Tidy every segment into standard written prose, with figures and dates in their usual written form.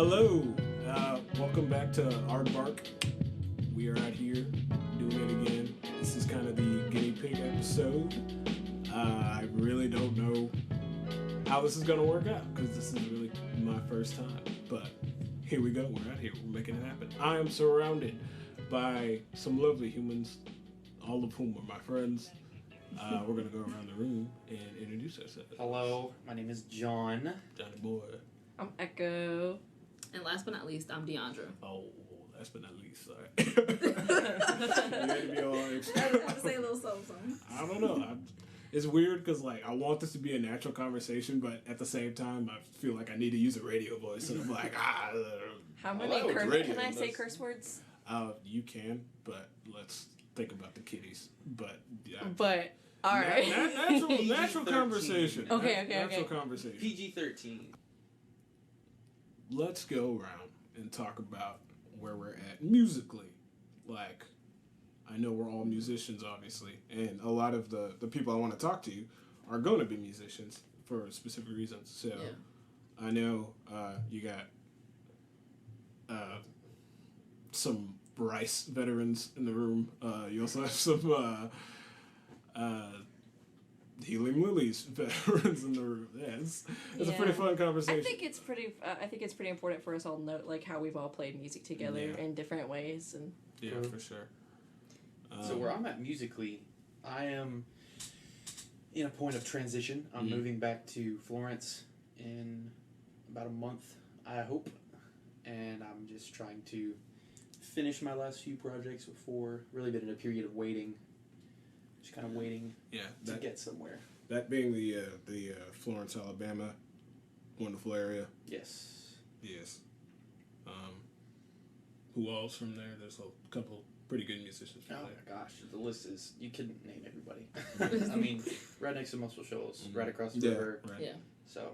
Hello, welcome back to Aardvark. We are out here doing it again. This is kind of the guinea pig episode. I really don't know how this is going to work out because this is really my first time. But here we go. We're out here. We're making it happen. I am surrounded by some lovely humans, all of whom are my friends. We're going to go around the room and introduce ourselves. Hello, my name is John. Johnny Boy. I'm Echo. And last but not least, I'm Deandra. Oh, last but not least, sorry. You had to be all extra. I have to say a little something. I don't know. It's weird because, like, I want this to be a natural conversation, but at the same time, I feel like I need to use a radio voice, and I'm like, How many can I say curse words? You can, but let's think about the kitties. But, yeah. But, alright. Natural conversation. Okay. Natural conversation. PG-13. Let's go around and talk about where we're at musically. Like, I know we're all musicians, obviously, and a lot of the people I want to talk to are going to be musicians for specific reasons. So, yeah. I know you got some Rice veterans in the room. You also have some Healing Lilies veterans in the room. Yeah, it's a pretty fun conversation. I think it's pretty important for us all to note like how we've all played music together in different ways and for sure. So where I'm at musically, I am in a point of transition. I'm moving back to Florence in about a month, I hope, and I'm just trying to finish my last few projects before really been in a period of waiting. Just kind of waiting to get somewhere. That being the Florence, Alabama, wonderful area. Yes. Who else from there? There's a couple pretty good musicians from there. Oh my gosh, the list is, you couldn't name everybody. I mean, right next to Muscle Shoals, right across the river. Right. Yeah. So.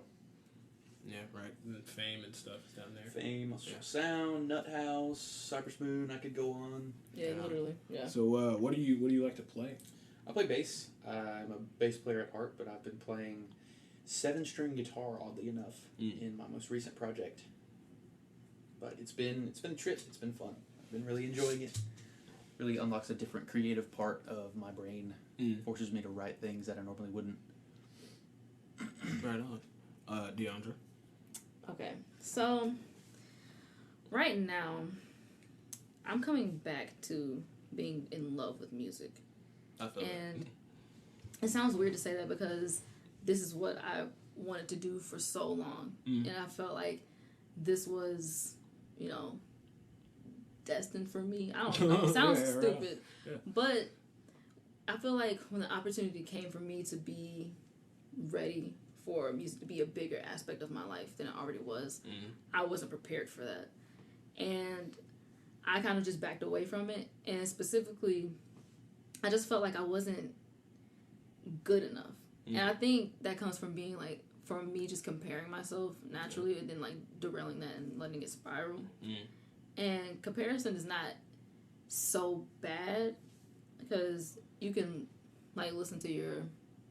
Yeah, right. And Fame and stuff is down there. Fame, Muscle Sound, Nut House, Cypress Moon. I could go on. Yeah, literally. Yeah. So, what do you like to play? I play bass. I'm a bass player at heart, but I've been playing 7-string guitar, oddly enough, in my most recent project. But it's been a trip. It's been fun. I've been really enjoying it. Really unlocks a different creative part of my brain. Forces me to write things that I normally wouldn't. Right on. Deandra. Okay, so right now, I'm coming back to being in love with music. I feel and it sounds weird to say that because this is what I wanted to do for so long. And I felt like this was, destined for me. I don't know. It sounds stupid. Yeah. But I feel like when the opportunity came for me to be ready for music to be a bigger aspect of my life than it already was, I wasn't prepared for that. And I kind of just backed away from it. And specifically, I just felt like I wasn't good enough. And I think that comes from being from me just comparing myself naturally and then derailing that and letting it spiral. And comparison is not so bad because you can listen to your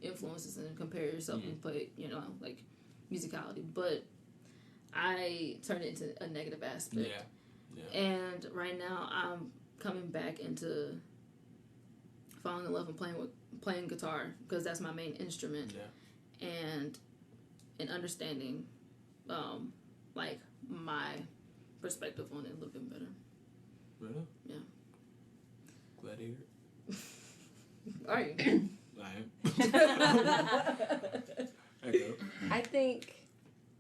influences and compare yourself and play, musicality. But I turned it into a negative aspect. Yeah. And right now I'm coming back into falling in love and playing guitar because that's my main instrument. Yeah. And understanding my perspective on it a little bit better. Really? Yeah. Glad to hear it. Are you? I am. Echo. I think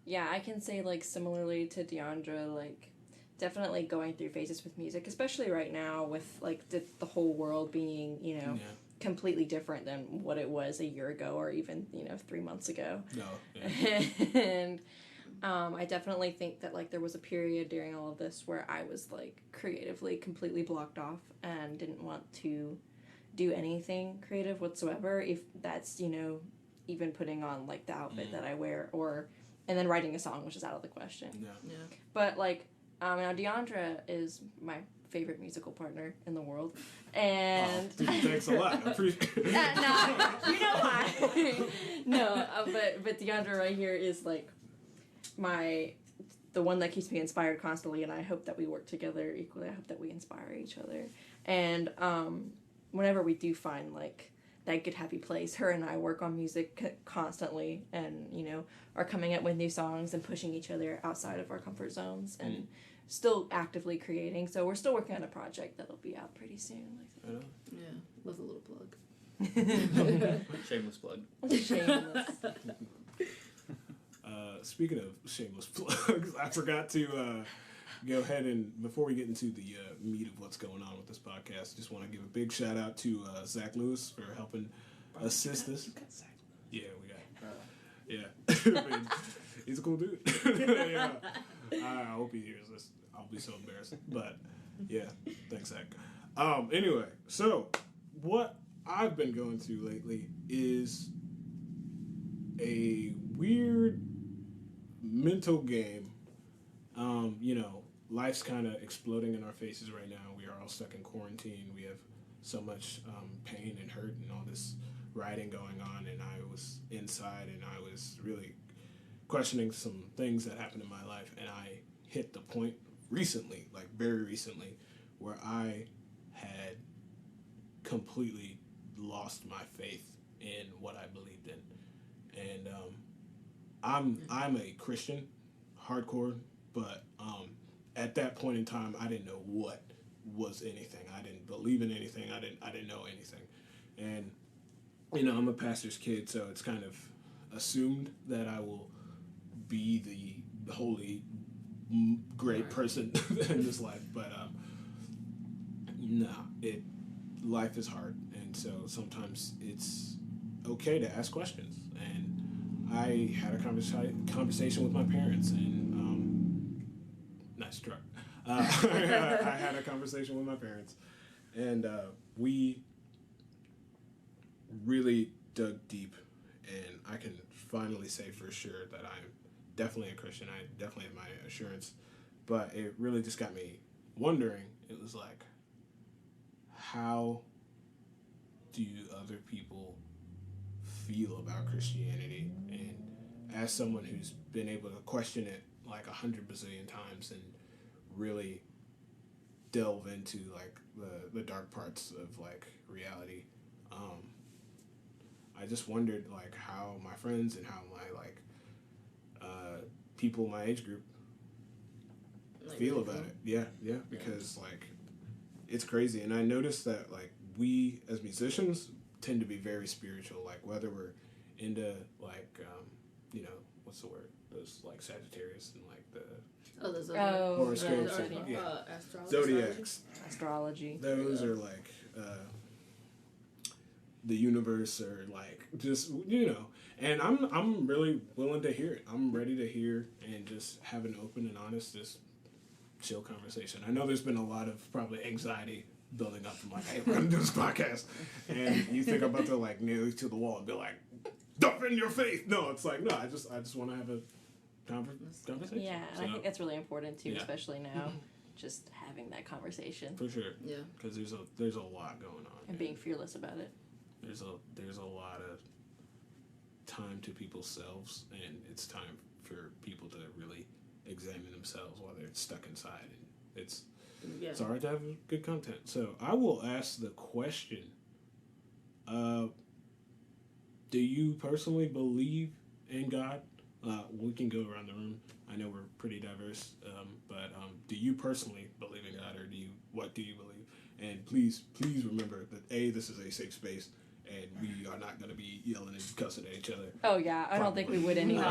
I can say similarly to Deandra, definitely going through phases with music, especially right now with the whole world being completely different than what it was a year ago or even 3 months ago. No. Yeah. And I definitely think that there was a period during all of this where I was creatively completely blocked off and didn't want to do anything creative whatsoever, if that's even putting on the outfit that I wear and then writing a song, which is out of the question. Yeah. But now Deandra is my favorite musical partner in the world, and thanks a lot. I appreciate it. No, you know why? No, but Deandra right here is the one that keeps me inspired constantly, and I hope that we work together equally. I hope that we inspire each other. And whenever we do find, like, that good happy place, her and I work on music constantly, and, you know, are coming up with new songs and pushing each other outside of our comfort zones, and still actively creating. So we're still working on a project that'll be out pretty soon. Yeah, love a little plug. Shameless plug. Shameless. Speaking of shameless plugs, I forgot to go ahead and, before we get into the meat of what's going on with this podcast, just want to give a big shout out to Zach Lewis for helping assist us. Yeah, we got. Yeah, I mean, he's a cool dude. Yeah. I hope he hears this. I'll be so embarrassed. But yeah, thanks, Zach. Anyway, so what I've been going through lately is a weird mental game. You know, life's kind of exploding in our faces right now. We are all stuck in quarantine. We have so much pain and hurt and all this writing going on, and I was inside and I was really questioning some things that happened in my life, and I hit the point recently, like very recently, where I had completely lost my faith in what I believed in. And I'm a Christian, hardcore, but at that point in time, I didn't know what was anything. I didn't believe in anything. I didn't know anything. And you know, I'm a pastor's kid, so it's kind of assumed that I will be the holy, great person in this life. But life is hard, and so sometimes it's okay to ask questions. And I had a conversation with my parents, and nice truck. I had a conversation with my parents, and we really dug deep, and I can finally say for sure that I'm definitely a Christian. I definitely have my assurance, but it really just got me wondering. It was like, how do other people feel about Christianity? And as someone who's been able to question it like 100 bazillion times and really delve into like the dark parts of like reality, I just wondered like how my friends and how my like people my age group feel about it. Yeah, because like it's crazy. And I noticed that like we as musicians tend to be very spiritual, like whether we're into like you know, what's the word, those like Sagittarius and like the horoscopes, zodiacs, astrology, those are like the universe, or like just, you know. And I'm really willing to hear it. I'm ready to hear and just have an open and honest, just chill conversation. I know there's been a lot of probably anxiety building up from like, hey, we're gonna do this podcast, and you think I'm about to like nail you to the wall and be like, defend your faith. No, it's like, no, I just want to have a conversation. Yeah, and so, I think that's really important too, yeah. especially now, just having that conversation. For sure. Yeah. Because there's a lot going on. And being fearless about it. There's a lot of time to people's selves, and it's time for people to really examine themselves while they're stuck inside. And it's all right to have good content. So I will ask the question: do you personally believe in God? We can go around the room. I know we're pretty diverse, but do you personally believe in God, or what do you believe? And please remember that this is a safe space, and we are not going to be yelling and cussing at each other. Oh yeah, I don't think we would anyways.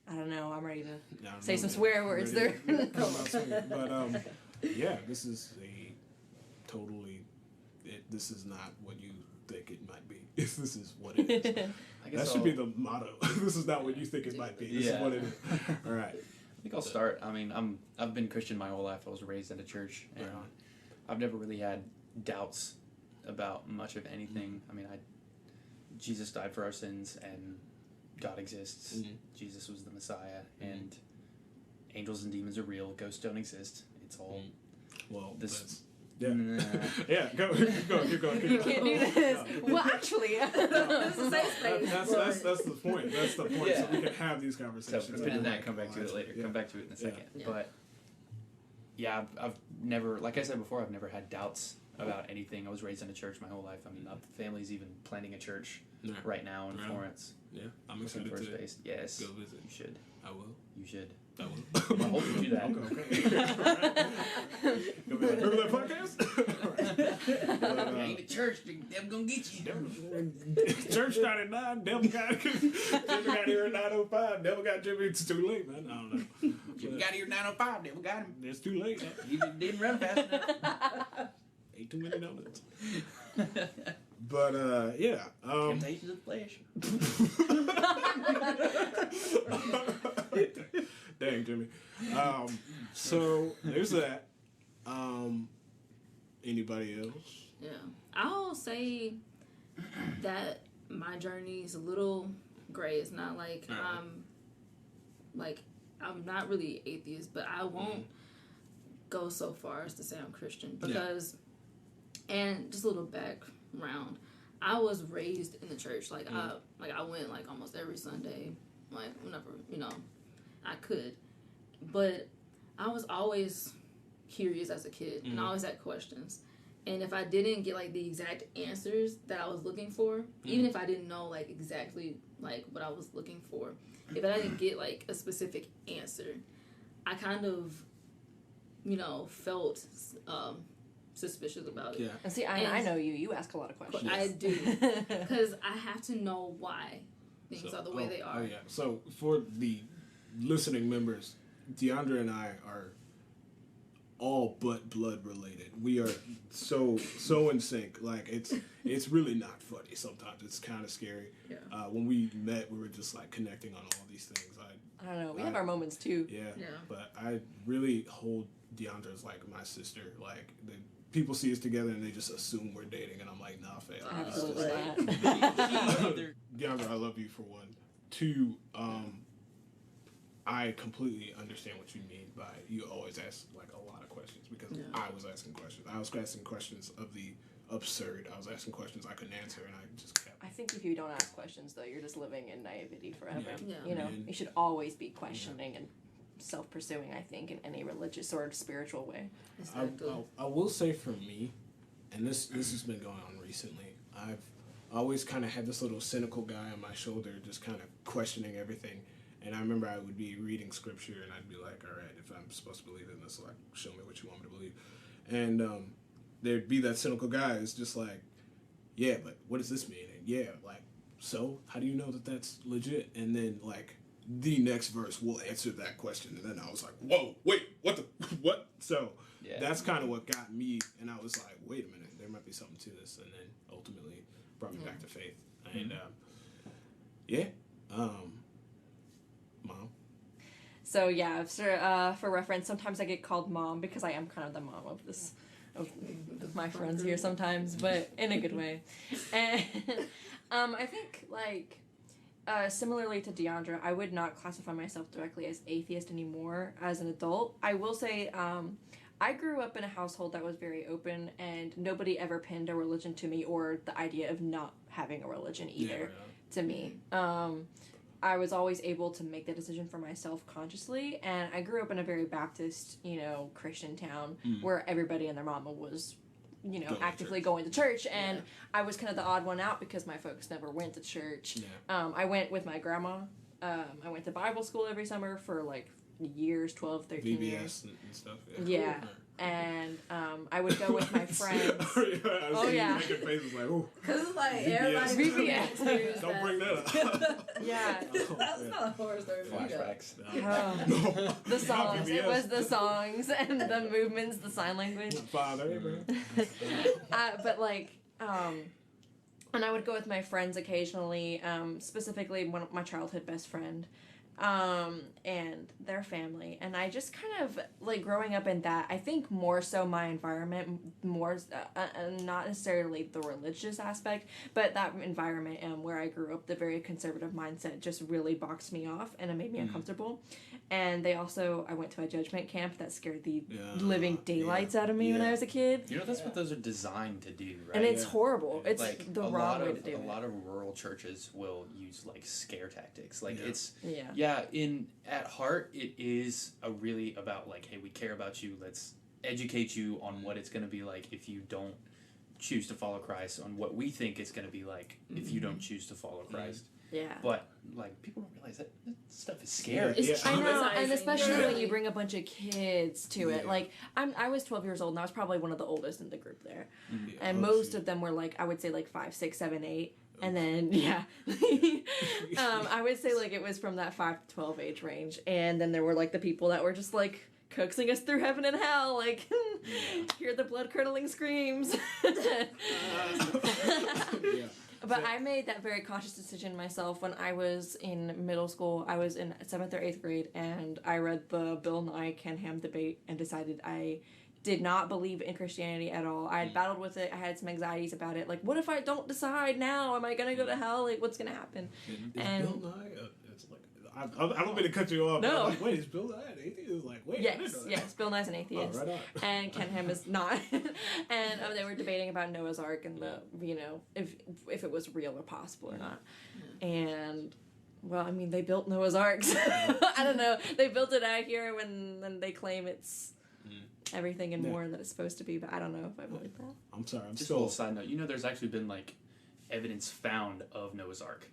I don't know. I'm ready to say some swear words there. But yeah, this is this is not what you think it might be. This is what it is. That should be the motto. This is not what you think it might be. This is what it is. All right. I think I'll start. I mean, I've been Christian my whole life. I was raised at a church, and I've never really had doubts about much of anything. I mean, Jesus died for our sins, and God exists. Mm-hmm. Jesus was the Messiah, and angels and demons are real. Ghosts don't exist. It's all well. Yeah. Nah. Yeah, go. You can't do this. Well, actually, This is a safe space. That's the point. That's the point. Yeah. So we can have these So conversations. depending on that, come back to it later. Yeah. Come back to it in a second. Yeah. But yeah, I've never, like I said before, I've never had doubts about anything. I was raised in a church my whole life. I mean, my family's even planning a church Yeah. right now in Yeah. Florence. Yeah, I'm Looking excited for a to space. Yes, go visit. you should. I will. You should. I will. I hope you do that. Okay. Go be like, remember that podcast? But, Ain't a church, them gonna get you. church started at 9. Devil got here at 9:05. Devil got Jimmy. It's too late, man. I don't know. Jimmy got here 9:05. Devil got him. It's too late. He didn't run fast enough. Ate too many donuts. But yeah. Temptations of the flesh. Dang, Jimmy. So there's that. Anybody else? Yeah. I'll say that my journey is a little gray. It's not like I'm not really atheist, but I won't go so far as to say I'm Christian because and just a little background. I was raised in the church. I went like almost every Sunday, like whenever, I could. But I was always curious as a kid and I always had questions. And if I didn't get like the exact answers that I was looking for, even if I didn't know like exactly like what I was looking for, if I didn't get like a specific answer, I kind of, felt suspicious about it. Yeah. And see, I know you. You ask a lot of questions. I do. Because I have to know why things are the way they are. Oh, yeah. So for the listening members, DeAndre and I are all but blood related. We are so in sync. Like it's really not funny sometimes. It's kind of scary. Yeah. When we met, we were just like connecting on all these things. I don't know. We have our moments too. Yeah. Yeah. But I really hold DeAndre as like my sister. Like people see us together and they just assume we're dating, and I'm like, nah, fam. Absolutely not. DeAndre, I love you for one. Two, I completely understand what you mean by you always ask like a lot of questions because I was asking questions. I was asking questions of the absurd. I was asking questions I couldn't answer, and I just kept. I think if you don't ask questions, though, you're just living in naivety forever. Yeah. You should always be questioning and self-pursuing, I think, in any religious or spiritual way. I will say for me, and this has been going on recently, I've always kind of had this little cynical guy on my shoulder just kind of questioning everything. And I remember I would be reading scripture and I'd be like, all right, if I'm supposed to believe in this, like, show me what you want me to believe. And there'd be that cynical guy who's just like, yeah, but what does this mean? And yeah, like, so how do you know that that's legit? And then, like, the next verse will answer that question. And then I was like, whoa, wait, what? So that's kind of what got me. And I was like, wait a minute, there might be something to this. And then ultimately brought me back to faith. And Mom. So yeah, for reference, sometimes I get called mom because I am kind of the mom of my friends here sometimes, but in a good way. And I think like similarly to DeAndre, I would not classify myself directly as atheist anymore as an adult. I will say I grew up in a household that was very open, and nobody ever pinned a religion to me or the idea of not having a religion either to me. I was always able to make the decision for myself consciously, and I grew up in a very Baptist, Christian town where everybody and their mama was, actively going to church, and I was kind of the odd one out because my folks never went to church. Yeah. I went with my grandma. I went to Bible school every summer for like years, 12, 13 VBS years. And stuff. Yeah. And I would go with my friends. Oh yeah. Making faces like, ooh. Because it's like VBS. everybody Don't bring that up. Yeah. That's not a horror story. Flashbacks. No. The songs. VBS. It was the songs and the movements, the sign language. Father Abraham. But like, and I would go with my friends occasionally, specifically my childhood best friend. and their family. And I just kind of, like, growing up in that, I think more so my environment, more, not necessarily the religious aspect, but that environment where I grew up, the very conservative mindset just really boxed me off, and it made me uncomfortable. And I went to a judgment camp that scared the living daylights out of me when I was a kid. You know, that's what those are designed to do, right? And it's horrible. It's like the wrong way to do it. A lot of rural churches will use, like, scare tactics. Like, it's... Yeah. At heart, it is really about, like, hey, we care about you. Let's educate you on what it's going to be like if you don't choose to follow Christ, on what we think it's going to be like if you don't choose to follow Christ. Yeah. But, like, people don't realize that stuff is scary. I know, and especially when you bring a bunch of kids to it. Like, I was 12 years old, and I was probably one of the oldest in the group there. And most of them were, like, I would say, like, 5, 6, 7, 8. And then, I would say, like, it was from that 5 to 12 age range. And then there were, like, the people that were just, like, coaxing us through heaven and hell. Like, hear the blood-curdling screams. But I made that very conscious decision myself when I was in middle school. I was in 7th or 8th grade, and I read the Bill Nye Ken Ham debate and decided I did not believe in Christianity at all. I had battled with it. I had some anxieties about it. Like, what if I don't decide now? Am I going to go to hell? Like, what's going to happen? Is Bill Nye... it's like, I don't mean to cut you off. No. Like, wait, is Bill Nye an atheist? Like, wait, yes, Bill Nye's an atheist. Oh, right on. And Ken Ham is not. And they were debating about Noah's Ark and if it was real or possible or not. And... well, I mean, they built Noah's Ark. So I don't know. They built it out here and they claim it's everything and more that it's supposed to be, but I don't know if I believe that. I'm sorry. Just a little side note. You know, there's actually been, like, evidence found of Noah's Ark.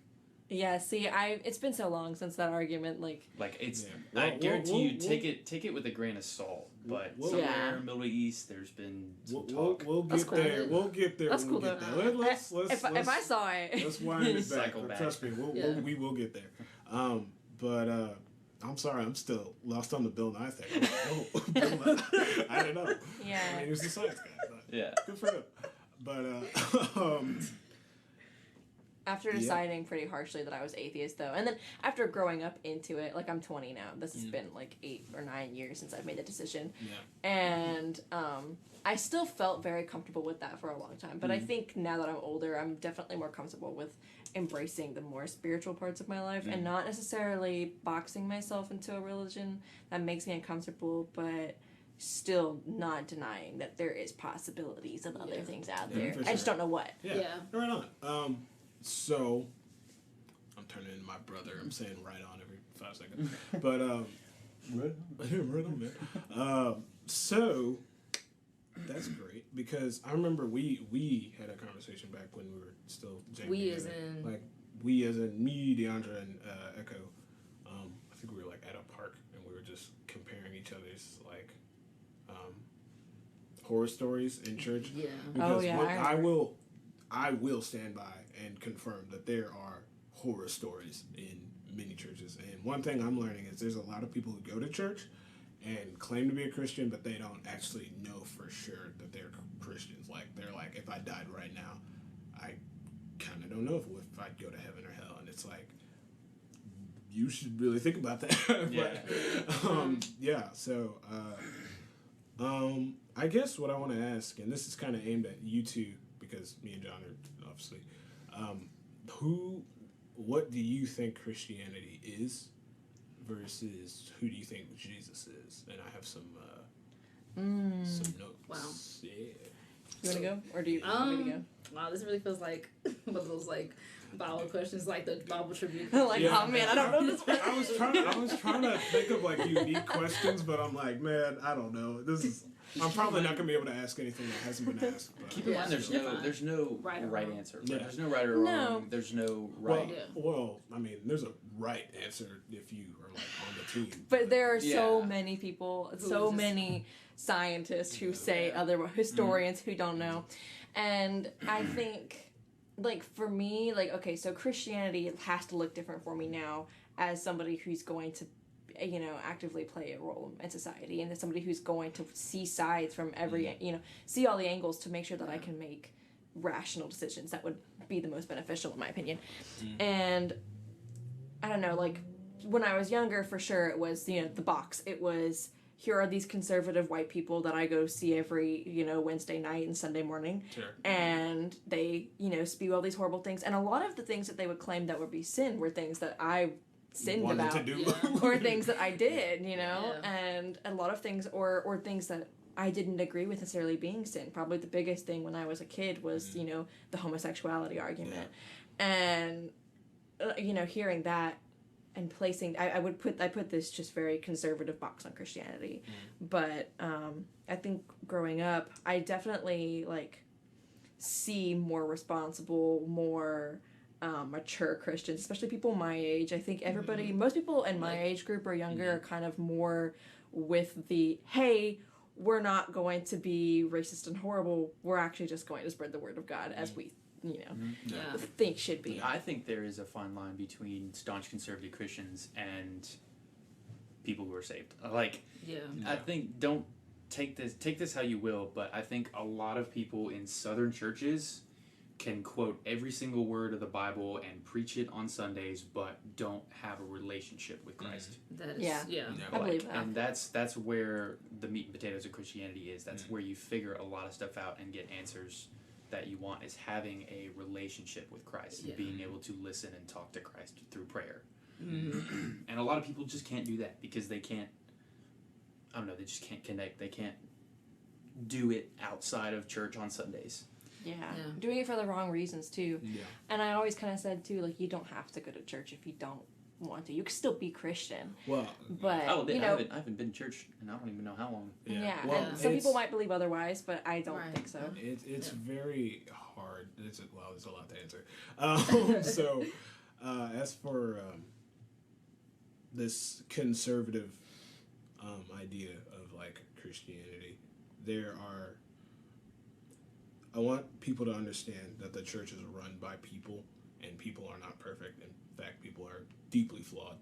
Yeah, see, it's been so long since that argument, like it's. Yeah. I guarantee you, take it with a grain of salt. But somewhere in the Middle East, there's been some talk. We'll get there. We'll get there. That's cool. Let's if I saw it, let's wind it back. Trust me, we will get there. But I'm sorry, I'm still lost on the Bill Nye thing. Bill Nye. I don't know. Yeah. I mean, he was the science guy. But good for him. But after deciding pretty harshly that I was atheist, though, and then after growing up into it, like, I'm 20 now. This has been, like, 8 or 9 years since I've made the decision. Yeah. And I still felt very comfortable with that for a long time. But I think now that I'm older, I'm definitely more comfortable with embracing the more spiritual parts of my life and not necessarily boxing myself into a religion that makes me uncomfortable, but still not denying that there is possibilities of other things out there. I just don't know what. Yeah. Right on. So, I'm turning into my brother. I'm saying right on every 5 seconds. But, right on, man. So, that's great, because I remember we had a conversation back when we were still jamming together. We as in me, DeAndre, and Echo. I think we were, like, at a park, and we were just comparing each other's, like, horror stories in church. Yeah. Because I will stand by and confirm that there are horror stories in many churches. And one thing I'm learning is there's a lot of people who go to church and claim to be a Christian, but they don't actually know for sure that they're Christians. Like, they're like, if I died right now, I kind of don't know if I'd go to heaven or hell. And it's like, you should really think about that. So I guess what I want to ask, and this is kind of aimed at you two, because me and John are obviously, what do you think Christianity is versus who do you think Jesus is? And I have some notes. Wow. Yeah. You want to go, or do you want me to go? Wow, this really feels like one of those, like, Bible questions, like the Bible trivia. Oh man, I don't know this. I was trying to think of, like, unique questions, but I'm like, man, I don't know. I'm probably not gonna be able to ask anything that hasn't been asked. Keep in mind, there's no right answer. Yeah. There's no right or wrong. There's no right. Well, I mean, there's a right answer if you are, like, on the team. But there are so many people, so many scientists who say otherwise, historians who don't know, and I think, like, for me, like, okay, so Christianity has to look different for me now as somebody who's going to, actively play a role in society, and as somebody who's going to see sides from every, see all the angles to make sure that I can make rational decisions that would be the most beneficial, in my opinion. And I don't know, like, when I was younger, for sure, it was, the box. It was, here are these conservative white people that I go see every, Wednesday night and Sunday morning. Sure. And they, spew all these horrible things. And a lot of the things that they would claim that would be sin were things that I sinned Wanted about. to do. Or things that I did, Yeah. And a lot of things, or things that I didn't agree with necessarily being sin. Probably the biggest thing when I was a kid was, the homosexuality argument. Yeah. And, hearing that, and placing, I put this just very conservative box on Christianity, but I think growing up I definitely see more responsible, more mature Christians, especially people my age. I think most people in my age group or younger are kind of more with the, hey, we're not going to be racist and horrible, we're actually just going to spread the word of God as we think should be. I think there is a fine line between staunch conservative Christians and people who are saved. I think, don't take this how you will, but I think a lot of people in Southern churches can quote every single word of the Bible and preach it on Sundays, but don't have a relationship with Christ. That is, I believe that. And that's where the meat and potatoes of Christianity is. That's where you figure a lot of stuff out and get answers that you want, is having a relationship with Christ and being able to listen and talk to Christ through prayer. And a lot of people just can't do that because they can't, they just can't connect. They can't do it outside of church on Sundays. Yeah. Doing it for the wrong reasons too. Yeah. And I always kind of said too, you don't have to go to church if you don't want to. You can still be Christian. Well, but I haven't been to church and I don't even know how long. Yeah. Well, and some people might believe otherwise, but I don't think so. It's very hard. There's a lot to answer. So, as for this conservative idea of Christianity, I want people to understand that the church is run by people, and people are not perfect. In fact, people are deeply flawed.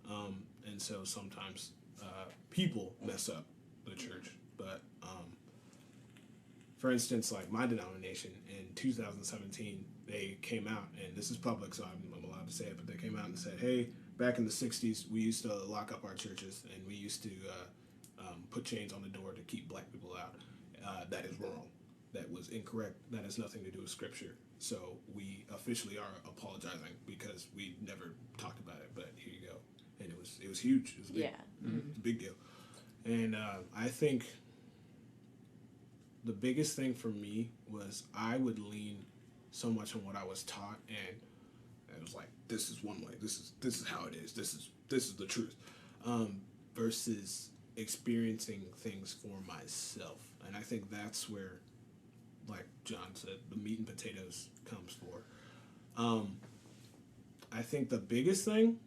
And so sometimes people mess up the church. But for instance, my denomination in 2017, they came out, and this is public, so I'm allowed to say it, but they came out and said, hey, back in the 60s, we used to lock up our churches, and we used to put chains on the door to keep black people out. That is wrong. That was incorrect. That has nothing to do with Scripture. So we officially are apologizing because we never talked about it. But here you go, and it was huge. It was big. It's a big deal. And I think the biggest thing for me was I would lean so much on what I was taught, and it was this is one way. This is how it is. This is the truth. Versus experiencing things for myself, and I think that's where, like John said, the meat and potatoes comes for. I think the biggest thing,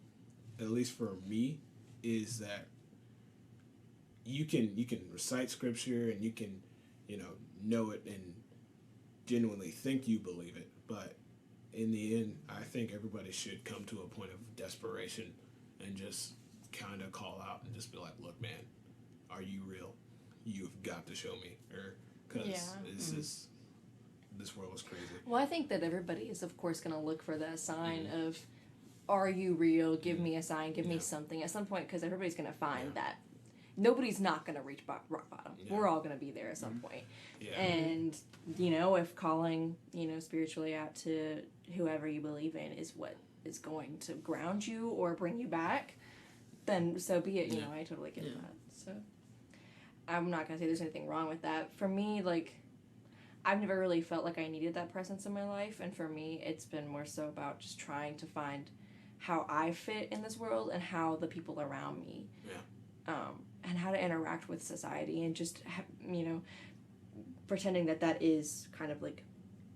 at least for me, is that you can recite Scripture and you can, know it and genuinely think you believe it, but in the end, I think everybody should come to a point of desperation and just kind of call out and just be like, look, man, are you real? You've got to show me, because this world is crazy. Well, I think that everybody is, of course, going to look for that sign of, are you real? Give me a sign. Give me something at some point, because everybody's going to find that nobody's not going to reach rock bottom. Yeah. We're all going to be there at some point. Yeah. And, if calling, spiritually out to whoever you believe in is what is going to ground you or bring you back, then so be it. I totally get that. So I'm not going to say there's anything wrong with that. For me, I've never really felt like I needed that presence in my life, and for me, it's been more so about just trying to find how I fit in this world and how the people around me, and how to interact with society, and just, pretending that is kind of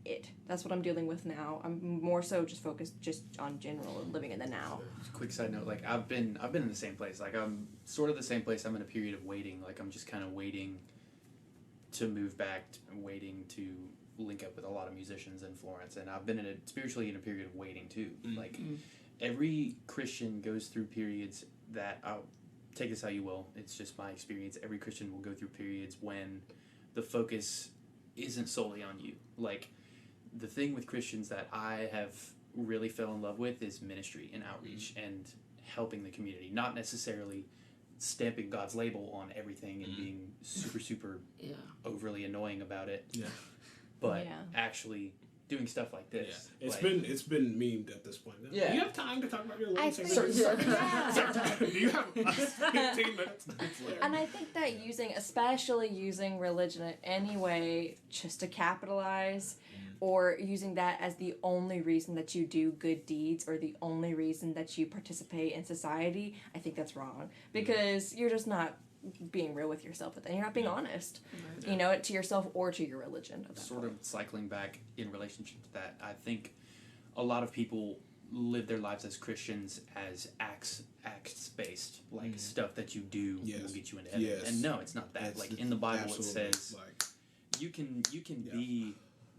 it. That's what I'm dealing with now. I'm more so just focused just on general and living in the now. Just a quick side note, I've been in the same place. I'm sort of the same place. I'm in a period of waiting. I'm just kind of waiting to move back, waiting to link up with a lot of musicians in Florence, and I've been spiritually in a period of waiting too. Every Christian goes through periods that, I'll take this how you will, it's just my experience. Every Christian will go through periods when the focus isn't solely on you. The thing with Christians that I have really fell in love with is ministry and outreach, and helping the community, not necessarily stamping God's label on everything and being super overly annoying about it. Yeah. But actually doing stuff like this. Yeah. It's been memed at this point. Yeah. Do you have time to talk about your I life? think, Do you have 15 minutes? And I think that especially using religion in any way just to capitalize, or using that as the only reason that you do good deeds or the only reason that you participate in society, I think that's wrong. Because you're just not being real with yourself, but then you're not being honest, to yourself or to your religion. Sort of cycling back in relationship to that, I think a lot of people live their lives as Christians as acts based, like stuff that you do will get you into heaven. And no, it's not that. Like in the Bible, it says you can be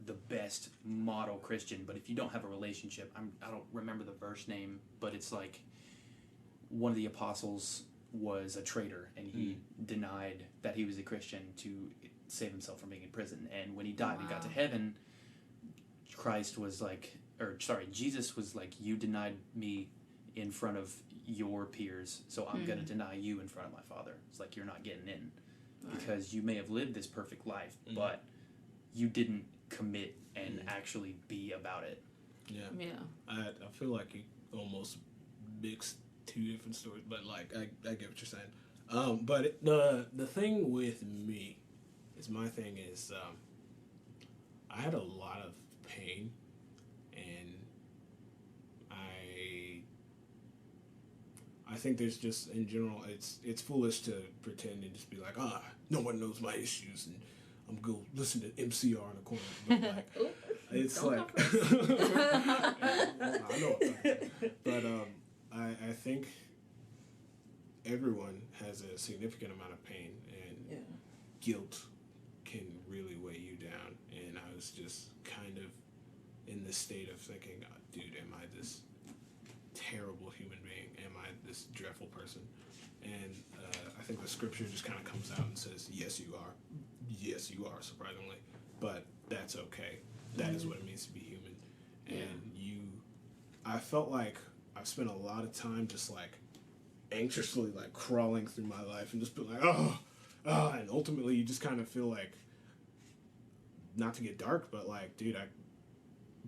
the best model Christian, but if you don't have a relationship, I don't remember the verse name, but it's like one of the apostles was a traitor, and he denied that he was a Christian to save himself from being in prison. And when he died and got to heaven, Jesus was like, you denied me in front of your peers, so I'm going to deny you in front of my Father. It's like, you're not getting in because you may have lived this perfect life, but you didn't commit and actually be about it. Yeah. I feel like you almost mixed two different stories, but like I get what you're saying. But the thing with me is my thing is I had a lot of pain, and I think there's just in general it's foolish to pretend and just be like, no one knows my issues and I'm go listen to MCR in the corner. But like, it's like I know, but I think everyone has a significant amount of pain, and guilt can really weigh you down. And I was just kind of in this state of thinking, dude, am I this terrible human being? Am I this dreadful person? And I think the scripture just kind of comes out and says, yes, you are. Yes, you are, surprisingly. But that's okay. That is what it means to be human. And I felt like I've spent a lot of time just like anxiously like crawling through my life and just be like, and ultimately you just kind of feel like, not to get dark, but like, dude, I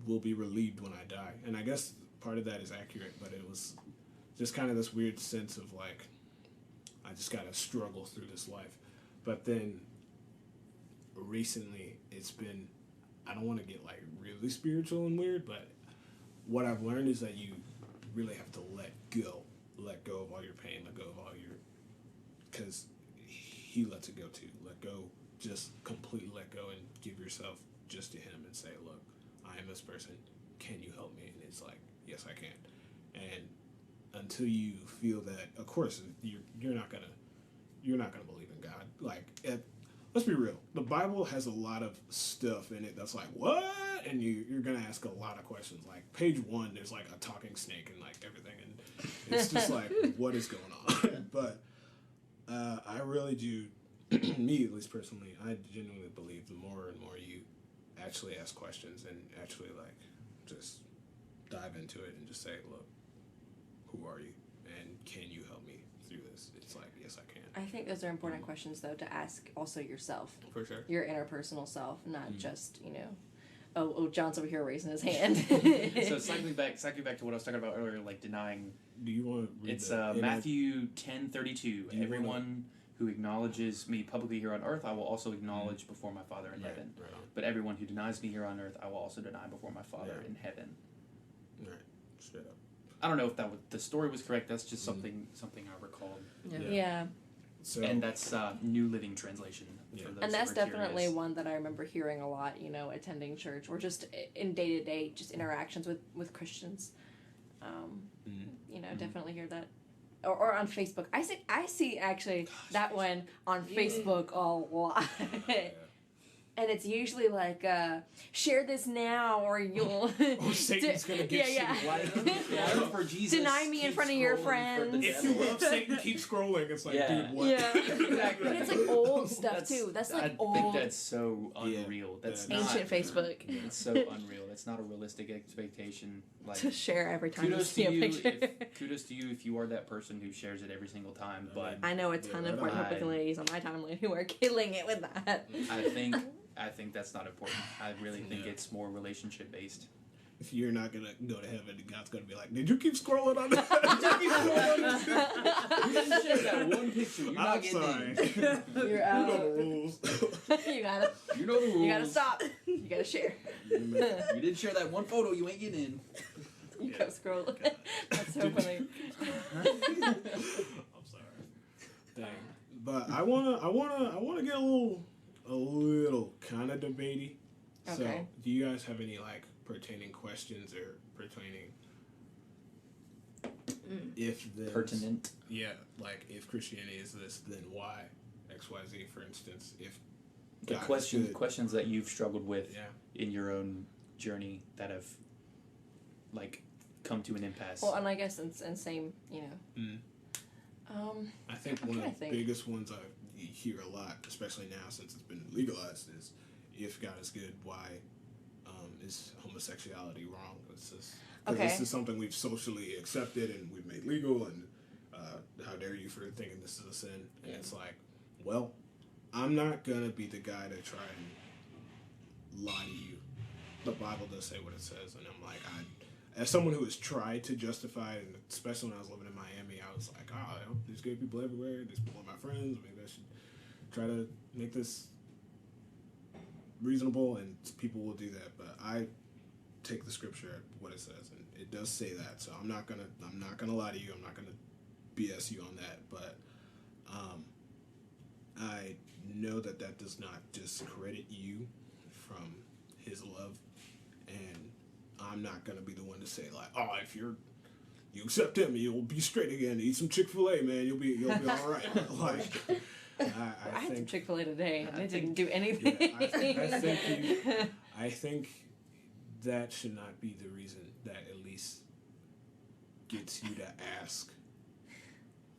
will be relieved when I die. And I guess part of that is accurate, but it was just kind of this weird sense of like, I just gotta struggle through this life. But then recently it's been, I don't want to get like really spiritual and weird, but what I've learned is that you really have to let go of all your pain, let go of all your, because he lets it go too. Let go, just completely let go and give yourself just to him and say, look, I am this person. Can you help me? And it's like, yes, I can. And until you feel that, of course, you're not gonna believe in God. Like, let's be real. The Bible has a lot of stuff in it that's like, what? And you're gonna ask a lot of questions. Like page 1, there's like a talking snake and like everything, and it's just like, what is going on? But I really do, me at least personally, I genuinely believe the more and more you actually ask questions and actually like just dive into it and just say, look, who are you? And can you help me through this? It's like, yes, I can. I think those are important questions, though, to ask also yourself. For sure. Your interpersonal self, not just, oh, John's over here raising his hand. So cycling back to what I was talking about earlier, like denying. Do you want to read It's Matthew 10:32. Everyone who acknowledges me publicly here on earth, I will also acknowledge before my Father in heaven. Right on. But everyone who denies me here on earth, I will also deny before my Father in heaven. Right. Straight up. I don't know if the story was correct. That's just something I recalled. Yeah. So, and that's New Living Translation. For those and that's who are definitely curious. one that I remember hearing a lot, attending church or just in day-to-day just interactions with Christians. Definitely hear that. Or on Facebook. I see actually that one on Facebook a lot. and it's usually like, share this now or you'll... Or Satan's going to get shitty. For Jesus, deny me in front of your friends. If you love Satan, keep scrolling. It's like, dude, what? Yeah. Exactly. And it's like old stuff, too. That's like old... I think that's so unreal. That's not... Ancient Facebook. It's so unreal. That's not a realistic expectation. Like, to share every time you kudos see to a you picture. Kudos to you if you are that person who shares it every single time, but... I know a ton of Republican ladies on my timeline who are killing it with that. I think that's not important. I really think it's more relationship based. If you're not gonna go to heaven, God's gonna be like, "Did you keep scrolling on that? Did you keep scrolling on that? You didn't share that one picture. You're not getting sorry. You're out. You know the rules. You gotta. You know the rules. You gotta stop. You gotta share. You didn't share that one photo. You ain't getting in. You kept scrolling. That's so funny. I'm sorry. Dang. But I wanna get a little kind of debatey. Okay. So, do you guys have any like pertaining questions or pertaining if this Pertinent? Yeah, like if Christianity is this, then why XYZ? For instance, if The God questions that you've struggled with Yeah. in your own journey that have like come to an impasse. Well, and I guess and same, you know. Mm. I think I'm one of trying the to think. biggest ones I hear a lot, especially now since it's been legalized, is if God is good, why is homosexuality wrong? It's just, 'cause Okay. this is something we've socially accepted and we've made legal, and how dare you for thinking this is a sin? And it's like, well, I'm not gonna be the guy to try and lie to you. The Bible does say what it says, and I'm like, as someone who has tried to justify it, and especially when I was living in Miami, I was like, there's gay people everywhere. There's people my friends. Maybe I should try to make this reasonable, and people will do that. But I take the scripture at what it says, and it does say that. So I'm not gonna lie to you. I'm not gonna BS you on that. But I know that does not discredit you from His love, and I'm not gonna be the one to say like, if you accept Him, you'll be straight again. Eat some Chick-fil-A, man. You'll be all right. Like, I had some Chick-fil-A today, and it didn't do anything. Yeah, I think that should not be the reason that at least gets you to ask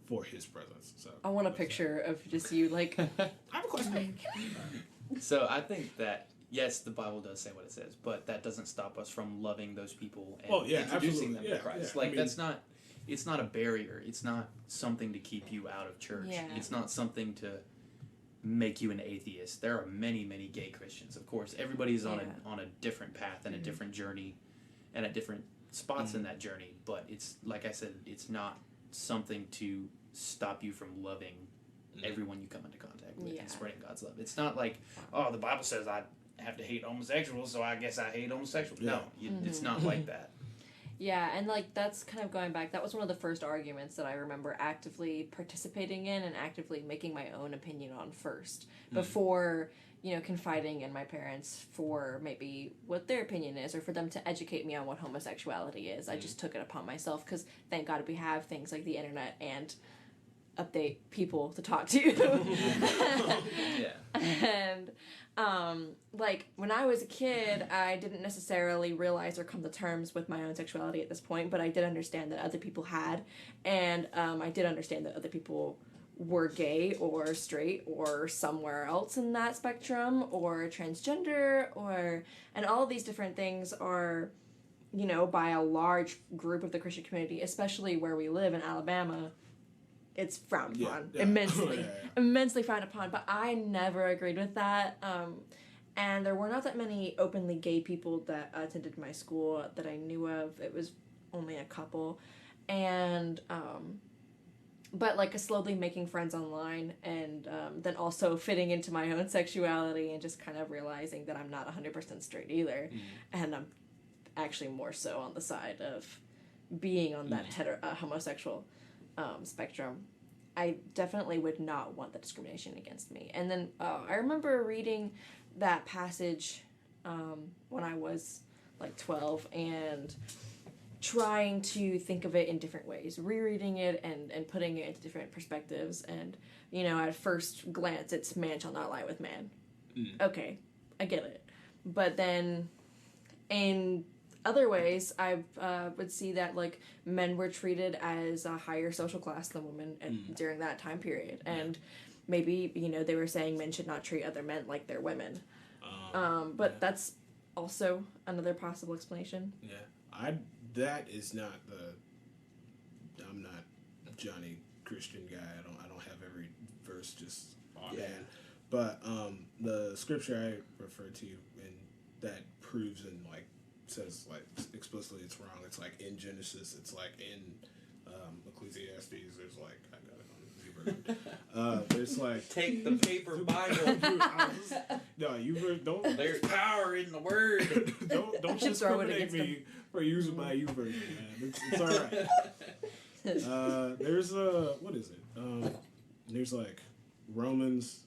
for His presence. So I want a picture of just you, like. I have a question. So I think that yes, the Bible does say what it says, but that doesn't stop us from loving those people and introducing them to Christ. Yeah. Like it's not a barrier. It's not something to keep you out of church. Yeah. It's not something to make you an atheist. There are many, many gay Christians. Of course, everybody's on a different path and a different journey and at different spots in that journey, but it's like I said, it's not something to stop you from loving everyone you come into contact with and spreading God's love. It's not like, the Bible says I have to hate homosexuals, so I guess I hate homosexuals. Yeah. No, it's not like that. Yeah, and like that's kind of going back. That was one of the first arguments that I remember actively participating in and actively making my own opinion on first before, confiding in my parents for maybe what their opinion is or for them to educate me on what homosexuality is. I just took it upon myself because thank God we have things like the internet and update people to talk to. And like when I was a kid, I didn't necessarily realize or come to terms with my own sexuality at this point, but I did understand that other people had, and I did understand that other people were gay or straight or somewhere else in that spectrum or transgender and all of these different things are, by a large group of the Christian community, especially where we live in Alabama, it's frowned upon immensely frowned upon. But I never agreed with that. And there were not that many openly gay people that attended my school that I knew of. It was only a couple, and but like slowly making friends online, and then also fitting into my own sexuality, and just kind of realizing that I'm not 100% straight either, and I'm actually more so on the side of being on that homosexual spectrum. I definitely would not want the discrimination against me. And then I remember reading that passage when I was like 12 and trying to think of it in different ways, rereading it and putting it into different perspectives. And, at first glance, it's man shall not lie with man. Okay, I get it. But then in other ways, I would see that, like, men were treated as a higher social class than women during that time period. And maybe, you know, they were saying men should not treat other men like they're women. But that's also another possible explanation. Yeah. That is not I'm not Johnny Christian guy. I don't have every verse just offhand. But the scripture I refer to, and that proves and like says like explicitly it's wrong. It's like in Genesis. It's like in Ecclesiastes. There's like I got it on the version. There's like take the paper Bible. No, you don't. There's power in the word. don't discriminate me for using my U version, man. It's all right. There's what is it? There's like Romans,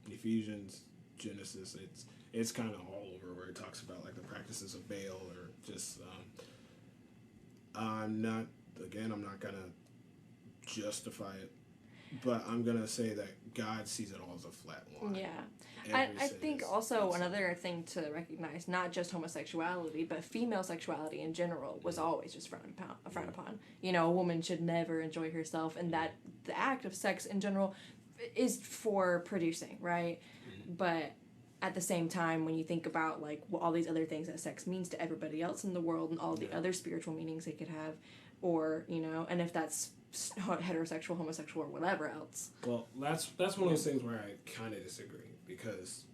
Ephesians, Genesis. It's kind of all over where it talks about like the practices of Baal or just. I'm not gonna justify it, but I'm gonna say that God sees it all as a flat line. Yeah. I think also another thing to recognize, not just homosexuality, but female sexuality in general was always just frowned upon. You know, a woman should never enjoy herself, and that the act of sex in general is for producing, right? But at the same time, when you think about like all these other things that sex means to everybody else in the world and all the other spiritual meanings it could have, or, you know, and if that's heterosexual, homosexual, or whatever else. Well, that's one of those things where I kind of disagree because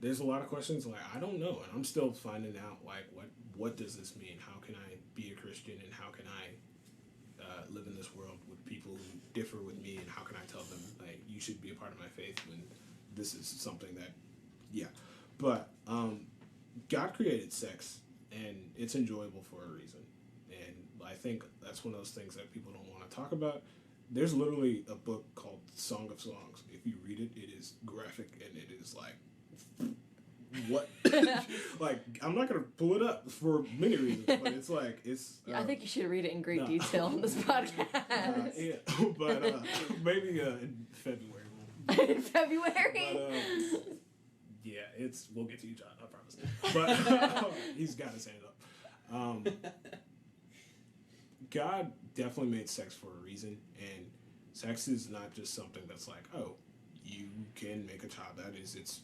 there's a lot of questions like I don't know, and I'm still finding out like what does this mean? How can I be a Christian, and how can I live in this world with people who differ with me, and how can I tell them like you should be a part of my faith when this is something that but God created sex and it's enjoyable for a reason, and I think that's one of those things that people don't want to talk about. There's literally a book called Song of Songs. If you read it, it is graphic and it is like what like I'm not gonna pull it up for many reasons, but it's like it's I think you should read it in great detail on this podcast. But maybe in February in February? But we'll get to you, John, I promise. But he's got his hand up. God definitely made sex for a reason, and sex is not just something that's like, oh, you can make a child. That is its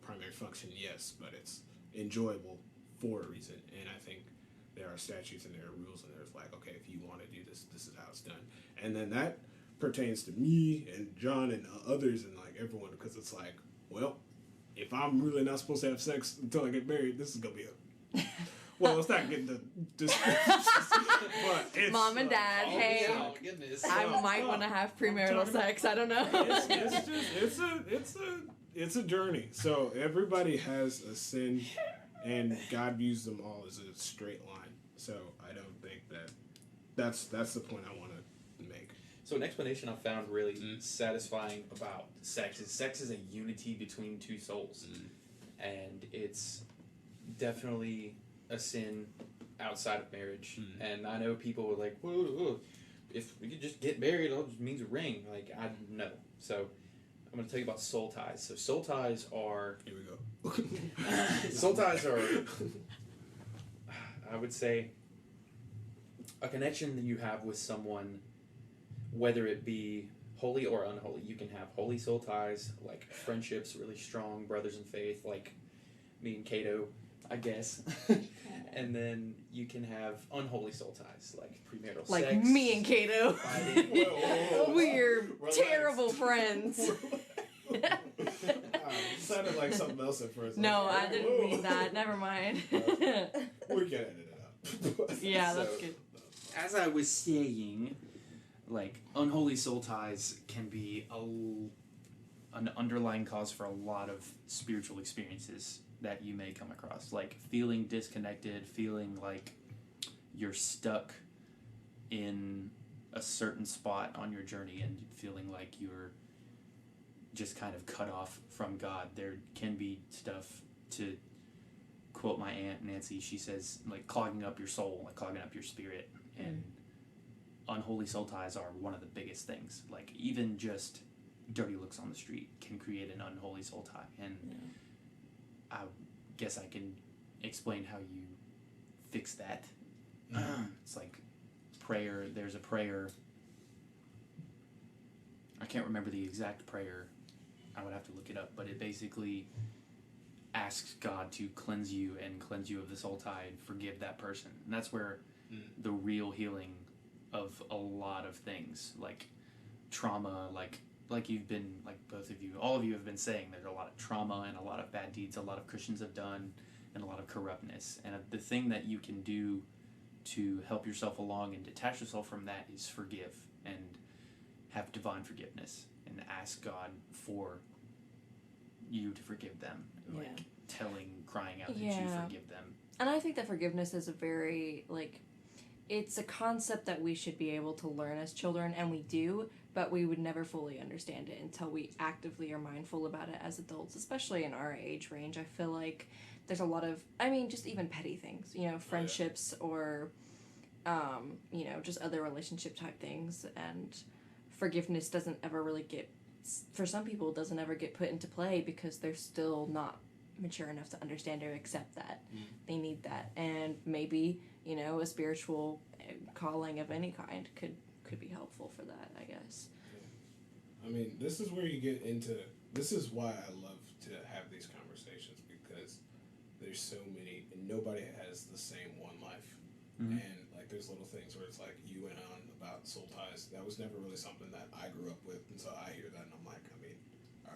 primary function, yes, but it's enjoyable for a reason. And I think there are statutes and there are rules, and there's like, okay, if you want to do this, this is how it's done. And then that pertains to me and John and others and like everyone, because it's like, well, if I'm really not supposed to have sex until I get married, this is gonna be a well, it's not getting to but it's, Mom and Dad, hey, I might want to have premarital sex. I don't know. It's a journey. So everybody has a sin, and God views them all as a straight line. So I don't think that's the point I want to make. So an explanation I found really satisfying about sex is a unity between two souls, and it's definitely a sin outside of marriage. And I know people are like, whoa, if we could just get married, it all just means a ring. Like, I know. So I'm going to tell you about soul ties. So soul ties are... Here we go. Soul ties are, I would say, a connection that you have with someone, whether it be holy or unholy. You can have holy soul ties, like friendships, really strong brothers in faith, like me and Caydo, I guess. And then you can have unholy soul ties, like premarital like sex. Like me and Caydo. We're Relax. terrible friends. Sounded like something else at first. No, I didn't mean that. Never mind. We can edit it out. Yeah, that's good. As I was saying, like, unholy soul ties can be an underlying cause for a lot of spiritual experiences that you may come across, like feeling disconnected, feeling like you're stuck in a certain spot on your journey and feeling like you're just kind of cut off from God. There can be stuff, to quote my Aunt Nancy, she says, like clogging up your soul, like clogging up your spirit, and unholy soul ties are one of the biggest things. Like even just dirty looks on the street can create an unholy soul tie. And I guess I can explain how you fix that. It's like prayer. There's a prayer. I can't remember the exact prayer. I would have to look it up, but it basically asks God to cleanse you and cleanse you of the soul tie and forgive that person. And that's where the real healing of a lot of things, like trauma, like you've been, like both of you, all of you have been saying, there's a lot of trauma and a lot of bad deeds a lot of Christians have done and a lot of corruptness. And the thing that you can do to help yourself along and detach yourself from that is forgive and have divine forgiveness and ask God for you to forgive them. Like crying out that you forgive them. And I think that forgiveness is a very, like, it's a concept that we should be able to learn as children, and we do, but we would never fully understand it until we actively are mindful about it as adults, especially in our age range. I feel like there's a lot of, I mean, just even petty things, you know, friendships or, you know, just other relationship type things, and forgiveness doesn't ever really get, for some people, it doesn't ever get put into play because they're still not mature enough to understand or accept that. They need that. And maybe, you know, a spiritual calling of any kind could be helpful for that, I guess. I mean, this is where you get into, this is why I love to have these conversations, because there's so many, and nobody has the same one life. And like there's little things where it's like you went on about soul ties. That was never really something that I grew up with, and so I hear that and I'm like, I mean, all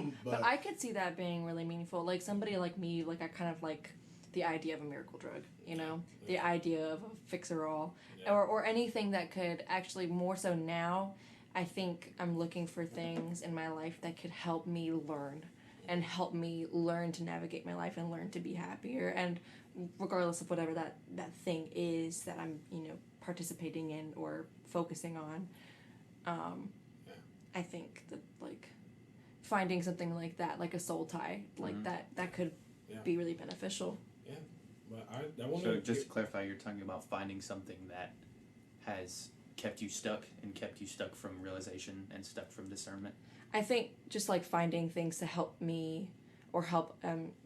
right. But I could see that being really meaningful. Like somebody like me, like I kind of like the idea of a miracle drug, you know, the idea of a fix-er-all, or anything that could actually, more so now, I think I'm looking for things in my life that could help me learn and help me learn to navigate my life and learn to be happier. And regardless of whatever that thing is that I'm, you know, participating in or focusing on, I think that, like, finding something like that, like a soul tie, like that could be really beneficial. Yeah. But I want So just to clarify, you're talking about finding something that has kept you stuck and kept you stuck from realization and stuck from discernment? I think just like finding things to help me or help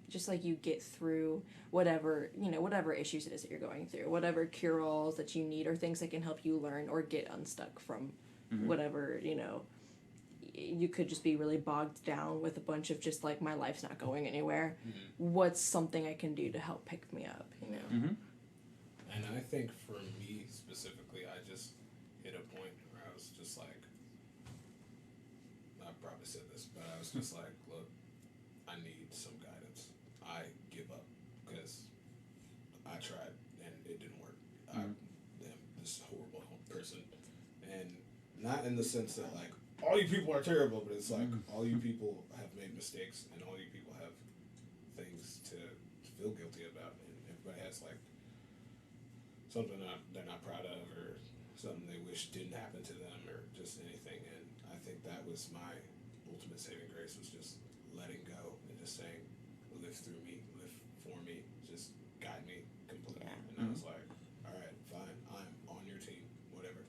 just like you get through whatever, you know, whatever issues it is that you're going through, whatever cure-alls that you need or things that can help you learn or get unstuck from whatever, you know, you could just be really bogged down with a bunch of just like, my life's not going anywhere. What's something I can do to help pick me up, you know? And I think for me specifically, I just hit a point where I was just like, I probably said this, but I was just like, look, I need some guidance. I give up because I tried and it didn't work. I am this horrible person. And not in the sense that like, all you people are terrible, but it's like all you people have made mistakes and all you people have things to feel guilty about, and everybody has like something they're not proud of or something they wish didn't happen to them or just anything. And I think that was my ultimate saving grace, was just letting go and just saying, live through me, live for me, just guide me completely. And I was like, all right, fine, I'm on your team, whatever.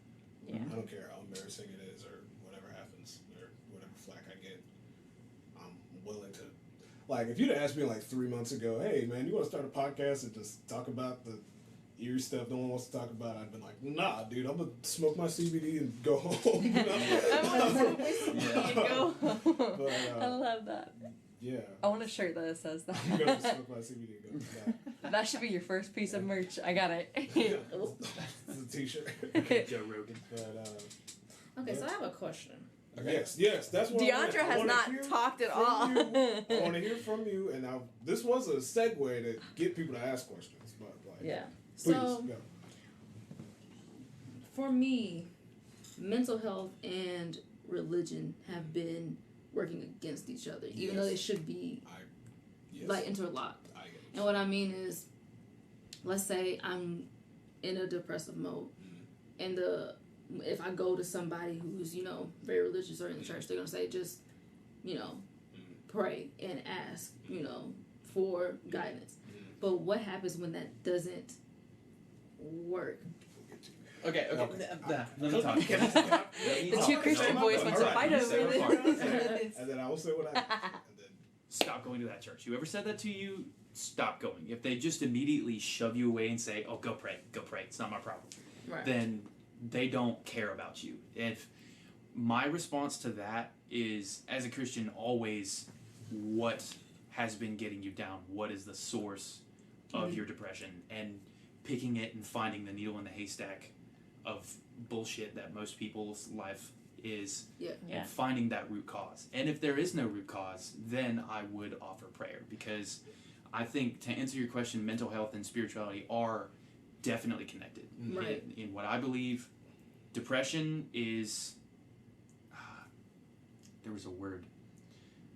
I don't care how embarrassing it is or whatever happens or whatever flack I get. I'm willing to, like, if you'd asked me like 3 months ago, hey man, you want to start a podcast and just talk about the eerie stuff no one wants to talk about, I'd been like, nah dude, I'm gonna smoke my CBD and go home. You know? I'm gonna smoke my CBD and go home. But, I love that. Yeah. I want a shirt that says that. I'm gonna smoke my CBD and go to that. That should be your first piece of merch. I got it. It's a t-shirt. Joe Rogan. But, okay, so I have a question. Okay. Yes, that's what Deandra has not talked at all. I want to hear from you, and now this was a segue to get people to ask questions. But like, please, so go. For me, mental health and religion have been working against each other, even though they should be like interlocked. And what I mean is, let's say I'm in a depressive mode, and if I go to somebody who's, you know, very religious or in the church, they're gonna say just, you know, pray and ask, you know, for guidance. But what happens when that doesn't work? Okay. Let me talk. The two Christian boys went to fight over this. And then I will say what I and then Stop going to that church. Whoever said that to you, stop going. If they just immediately shove you away and say, "Oh, go pray, it's not my problem," then they don't care about you. If my response to that is, as a Christian, always what has been getting you down? What is the source of your depression? And picking it and finding the needle in the haystack of bullshit that most people's life is, and finding that root cause. And if there is no root cause, then I would offer prayer, because I think, to answer your question, mental health and spirituality are definitely connected. Right. In what I believe, depression is... there was a word.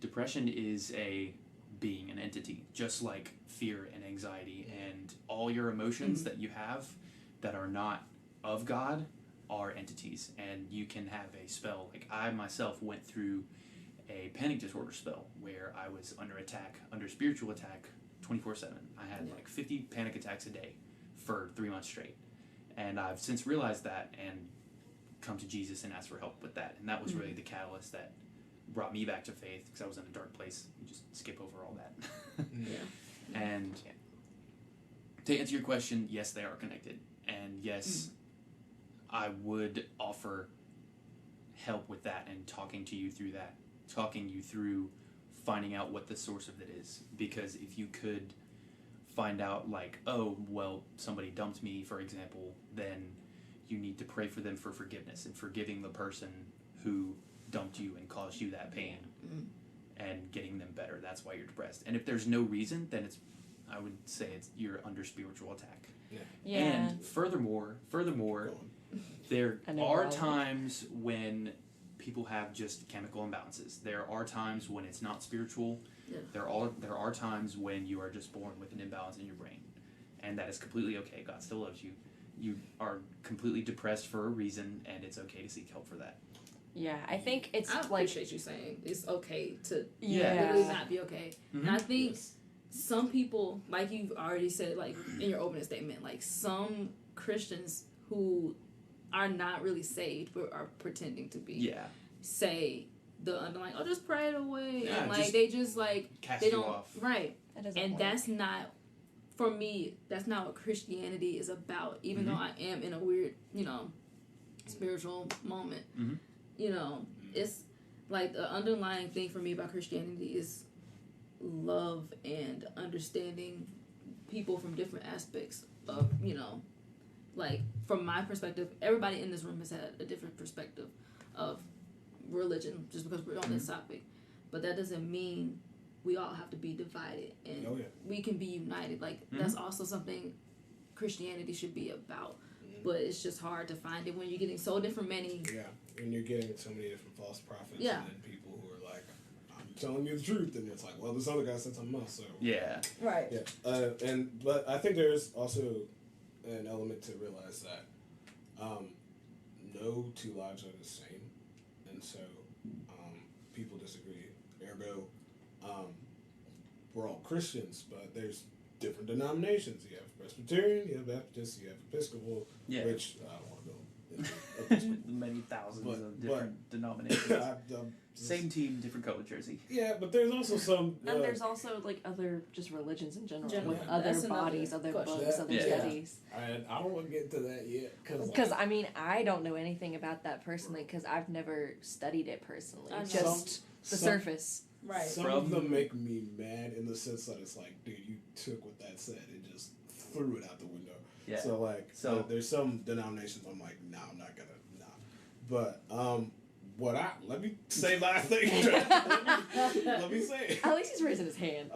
Depression is a being, an entity, just like fear and anxiety and all your emotions that you have that are not of God are entities, and you can have a spell. Like, I myself went through a panic disorder spell where I was under spiritual attack 24/7. I had like 50 panic attacks a day for 3 months straight, and I've since realized that and come to Jesus and asked for help with that, and that was really the catalyst that brought me back to faith, because I was in a dark place. You just skip over all that. And to answer your question, yes, they are connected, and yes, I would offer help with that and talking you through finding out what the source of it is. Because if you could find out, like, oh, well, somebody dumped me, for example, then you need to pray for them for forgiveness and forgiving the person who dumped you and caused you that pain and getting them better. That's why you're depressed. And if there's no reason, then I would say you're under spiritual attack. And furthermore, there are times when people have just chemical imbalances. There are times when it's not spiritual. There are times when you are just born with an imbalance in your brain, and that is completely okay. God still loves you. You are completely depressed for a reason, and it's okay to seek help for that. Yeah, I think it's I like... appreciate you saying it's okay to literally not be okay. And I think some people, like you've already said, like in your opening statement, like some Christians who are not really saved but are pretending to be, say the underlying, oh, just pray it away, and like they just like cast they you don't off. and work. That's not, for me, that's not what Christianity is about. Even though I am in a weird, spiritual moment, it's like the underlying thing for me about Christianity is love and understanding people from different aspects of, like, from my perspective, everybody in this room has had a different perspective of religion just because we're on this topic. But that doesn't mean we all have to be divided, and we can be united. Like, that's also something Christianity should be about. But it's just hard to find it when you're getting so different many. Yeah, and you're getting so many different false prophets, and then people who are like, I'm telling you the truth, and it's like, well, this other guy said something else, so. Right. Yeah, but I think there's also an element to realize that no two lives are the same, and so people disagree. Ergo, we're all Christians, but there's different denominations. You have Presbyterian, you have Baptist, you have Episcopal, which I don't want to go into. Many thousands of different denominations. Same team, different color jersey. Yeah, but there's also some... and there's also, like, other just religions in general. With other bodies, other books, other studies. I don't want to get into that yet. Because, I mean, I don't know anything about that personally, because I've never studied it personally. Just the surface. Right. Some of them make me mad in the sense that it's like, dude, you took what that said and just threw it out the window. Yeah. So there's some denominations I'm like, nah, I'm not gonna, But let me say my thing. Let me say it. At least he's raising his hand.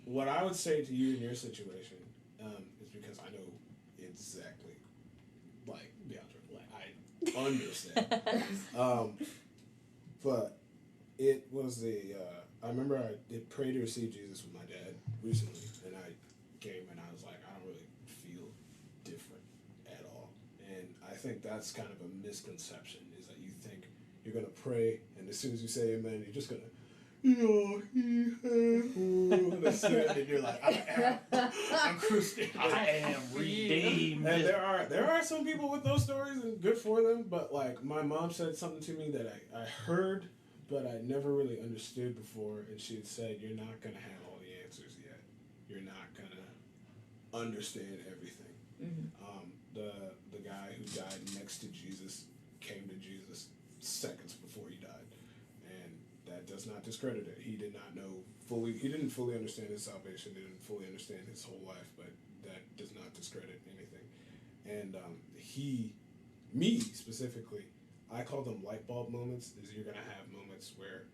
What I would say to you in your situation is, because I know exactly, like, I understand. But it was I remember I did pray to receive Jesus with my dad recently, and I came and I was like, I don't really feel different at all. And I think that's kind of a misconception, is that you think you're going to pray, and as soon as you say amen, you're just going to and you're like, I'm Christian. I am redeemed. And there are some people with those stories, and good for them. But like, my mom said something to me that I heard, but I never really understood before. And she had said, "You're not gonna have all the answers yet. You're not gonna understand everything." Mm-hmm. The guy who died next to Jesus came to Jesus seconds before he died, and that does not discredit it. He did not know fully. He didn't fully understand his salvation. He didn't fully understand his whole life, but that does not discredit anything. And me specifically, I call them light bulb moments. Is you're gonna have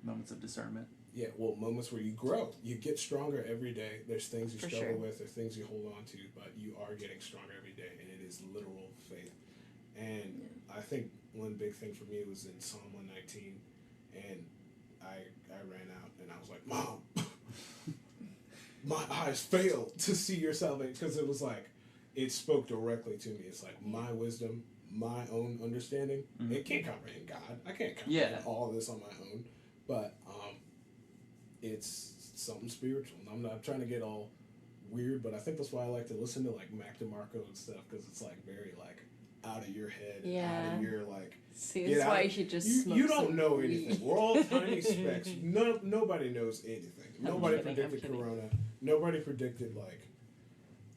moments of discernment. Yeah, well, moments where you grow. You get stronger every day. There's things you struggle with, there's things you hold on to, but you are getting stronger every day, and it is literal faith. And I think one big thing for me was in Psalm 119, and I ran out, and I was like, "Mom, my eyes failed to see your salvation," because it was like, it spoke directly to me. It's like my wisdom, my own understanding. It can't comprehend God. I can't comprehend all of this on my own, but it's something spiritual. And I'm not trying to get all weird, but I think that's why I like to listen to like Mac DeMarco and stuff, because it's like very like out of your head, out of your like. See, that's why you should just smoke you don't some know weed. anything. We're all tiny specks. Nobody knows anything. Nobody predicted Corona. Nobody predicted like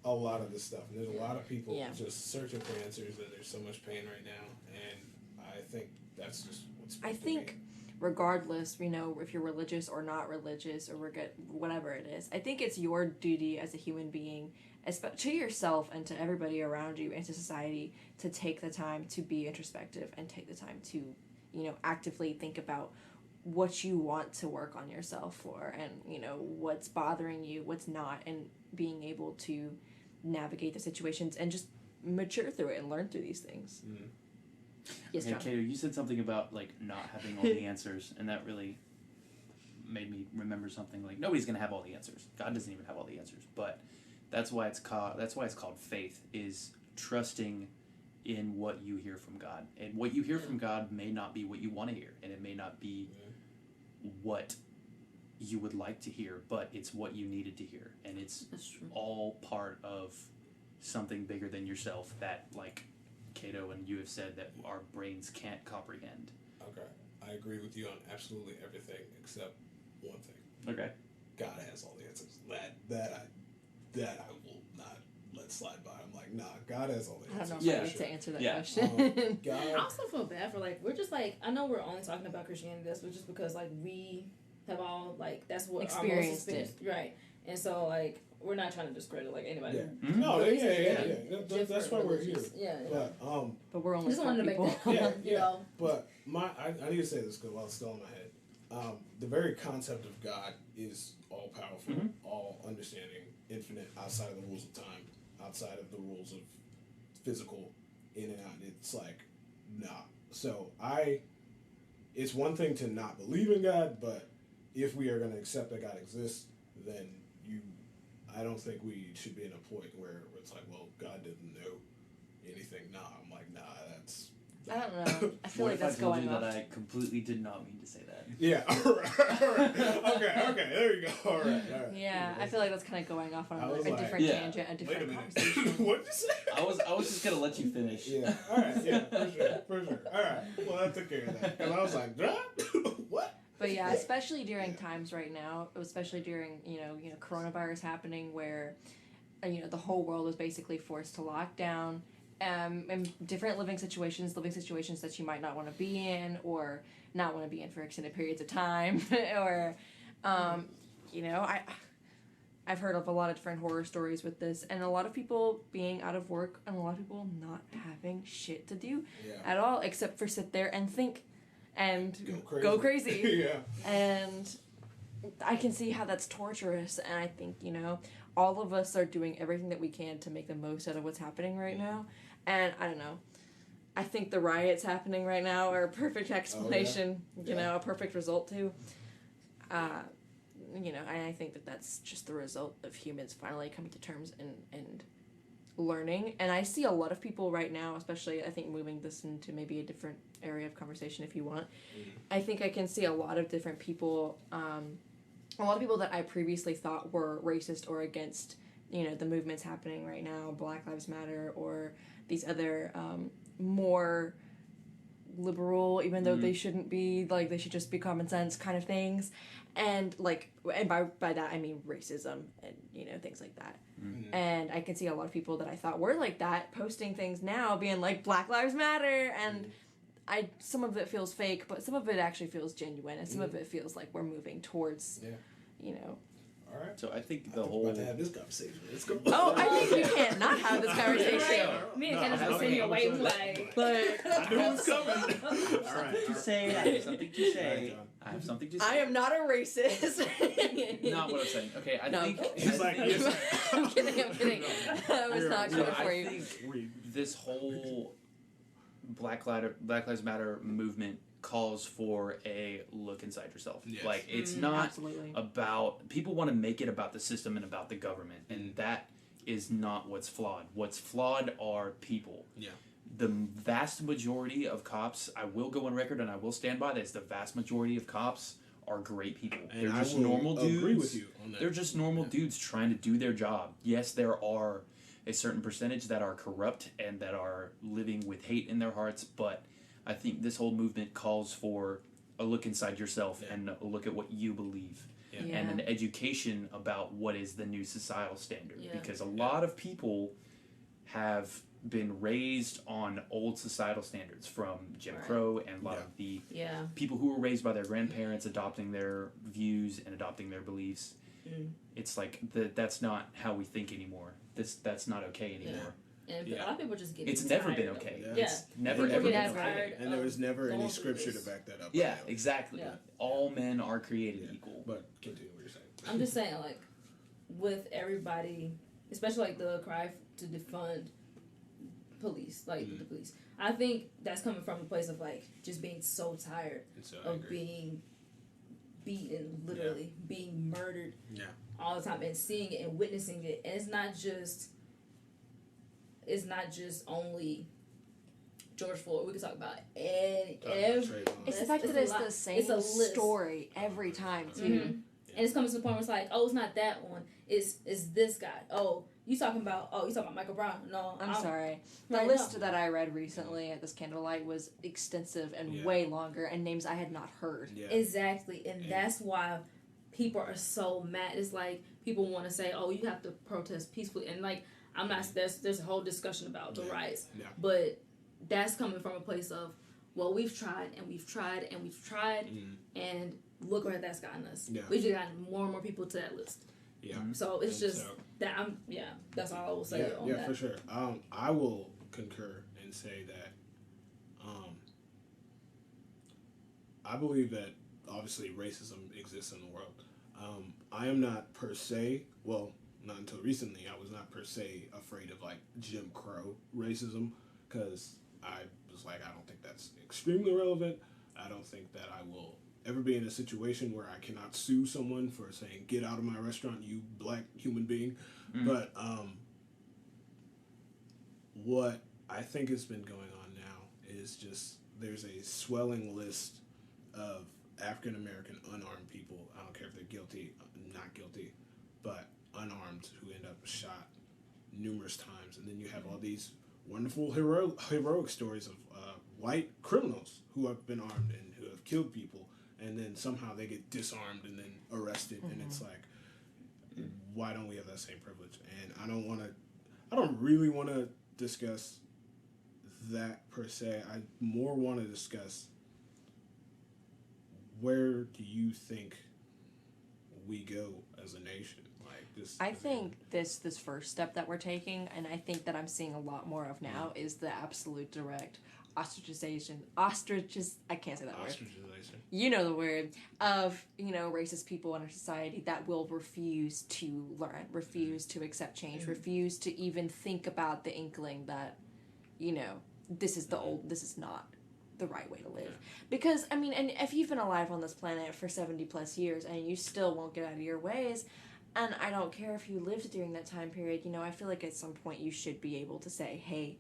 a lot of this stuff. And there's a lot of people just searching for answers, and there's so much pain right now. And I think that's just what's. I think, regardless, if you're religious or not religious, or whatever it is, I think it's your duty as a human being, to yourself and to everybody around you and to society, to take the time to be introspective and take the time to, actively think about what you want to work on yourself for, and, what's bothering you, what's not, and being able to navigate the situations and just mature through it and learn through these things. Mm-hmm. Yes, John. Caydo, you said something about like not having all the answers, and that really made me remember something. Like, nobody's gonna have all the answers. God doesn't even have all the answers, but that's why it's called faith, is trusting in what you hear from God. And what you hear from God may not be what you want to hear, and it may not be what you would like to hear, but it's what you needed to hear, and it's all part of something bigger than yourself that, like Caydo and you have said, that our brains can't comprehend. Okay, I agree with you on absolutely everything except one thing. Okay. God has all the answers. That I will not let slide by. I'm like, nah, God has all the answers. I don't know if I need to answer that question. God. I also feel bad for we're just I know we're only talking about Christianity, but just because we have all that's what experienced our most right, and so we're not trying to discredit anybody. Yeah. Mm-hmm. No, yeah. That's why we're here. Yeah. But we're only just wanted to make that clear. Yeah. But I need to say this because while it's still in my head, the very concept of God is all powerful, all understanding, infinite, outside of the rules of time, outside of the rules of physical in and out. It's nah. So it's one thing to not believe in God, but if we are going to accept that God exists, then I don't think we should be in a point where it's well, God didn't know anything. Nah, I'm nah, that's. I don't know. I feel like that's going off. That I completely did not mean to say that. Yeah. All right. Okay. There you go. All right. Yeah, I feel like that's kind of going off on a different tangent, a different conversation. What'd you say? I was just gonna let you finish. Yeah. All right. Yeah. For sure. All right. Well, that took care of that. Because I was what? But yeah, especially during times right now, especially during coronavirus happening, where the whole world was basically forced to lock down, and different living situations that you might not want to be in, or not want to be in for extended periods of time, or I've heard of a lot of different horror stories with this, and a lot of people being out of work, and a lot of people not having shit to do at all except for sit there and think and go crazy. Yeah. And I can see how that's torturous, and I think, all of us are doing everything that we can to make the most out of what's happening right now. And I don't know. I think the riots happening right now are a perfect explanation, a perfect result too. And I think that that's just the result of humans finally coming to terms and learning. And I see a lot of people right now, especially I think moving this into maybe a different area of conversation if you want. I think I can see a lot of different people, a lot of people that I previously thought were racist or against, you know, the movements happening right now, Black Lives Matter or these other more liberal, even though they shouldn't be, like, they should just be common sense kind of things. And, like, and by that I mean racism and, you know, things like that. And I can see a lot of people that I thought were like that posting things now being like Black Lives Matter, and some of it feels fake, but some of it actually feels genuine, and some of it feels like we're moving towards, you know. All right. So I think the whole. About to have this conversation. Let's go. Oh, I think we can't not have this conversation. Me and Kenneth were sitting here waiting, like. I knew it was coming. All right. To say, I have something to say. I have something to say. I am not a racist. Not what I'm saying. Okay, I think. He's like, yes. I'm kidding. I was not coming for you. I think this whole Black Lives Matter movement calls for a look inside yourself. Yes. Like, it's not Absolutely. about, people want to make it about the system and about the government, and that is not what's flawed. What's flawed are people. Yeah. The vast majority of cops, I will go on record and I will stand by this, the vast majority of cops are great people. And They're just I will normal dudes. agree with you on that. They're just normal dudes trying to do their job. Yes, there are a certain percentage that are corrupt and that are living with hate in their hearts, but I think this whole movement calls for a look inside yourself and a look at what you believe. Yeah. And an education about what is the new societal standard. Yeah. Because a lot of people have been raised on old societal standards from Jim Crow and a lot of the people who were raised by their grandparents adopting their views and adopting their beliefs. It's like that's not how we think anymore. That's not okay anymore. And a lot of people just get It's tired never been of okay. it. It's never People ever get been okay. tired And there was never going any through scripture to this. back that up. Yeah, exactly. Yeah. All men are created equal. But continue what you're saying. I'm just saying, like, with everybody, especially like the cry to defund police, like the police. I think that's coming from a place of like just being so tired of being beaten, literally being murdered all the time, and seeing it and witnessing it. And it's not just only George Floyd. We can talk about every. It's the fact that it's the same story every time too. And it's coming to the point where it's like, oh, it's not that one. It's this guy. Oh, you talking about Michael Brown? No, I'm sorry. The list that I read recently at this candlelight was extensive and way longer, and names I had not heard. Yeah. Exactly, and that's why people are so mad. It's like people want to say, oh, you have to protest peacefully, and like I'm not. There's a whole discussion about the riots, but that's coming from a place of, well, we've tried and we've tried and we've tried, and look where that's gotten us. Yeah. We've just gotten more and more people to that list. Yeah. So it's just that that's all I will say on that. Yeah, for sure. I will concur and say that I believe that obviously racism exists in the world. I am not per se, well, not until recently, I was not per se afraid of like Jim Crow racism, because I was like, I don't think that's extremely relevant. I don't think that I will ever be in a situation where I cannot sue someone for saying, get out of my restaurant, you black human being. But what I think has been going on now is just there's a swelling list of African American unarmed people. I don't care if they're guilty, not guilty, but unarmed, who end up shot numerous times. And then you have all these wonderful heroic stories of white criminals who have been armed and who have killed people, and then somehow they get disarmed and then arrested. And it's like, why don't we have that same privilege? And I don't really want to discuss that per se. I more want to discuss, where do you think we go as a nation? Like this. I think this first step that we're taking, and I think that I'm seeing a lot more of now, is the absolute direct ostracization. I can't say that word. Ostracization. You know the word of, racist people in our society that will refuse to learn, refuse to accept change, refuse to even think about the inkling that, this is this is not the right way to live. Because, and if you've been alive on this planet for 70 plus years and you still won't get out of your ways, And I don't care if you lived during that time period, you know, I feel like at some point you should be able to say, hey,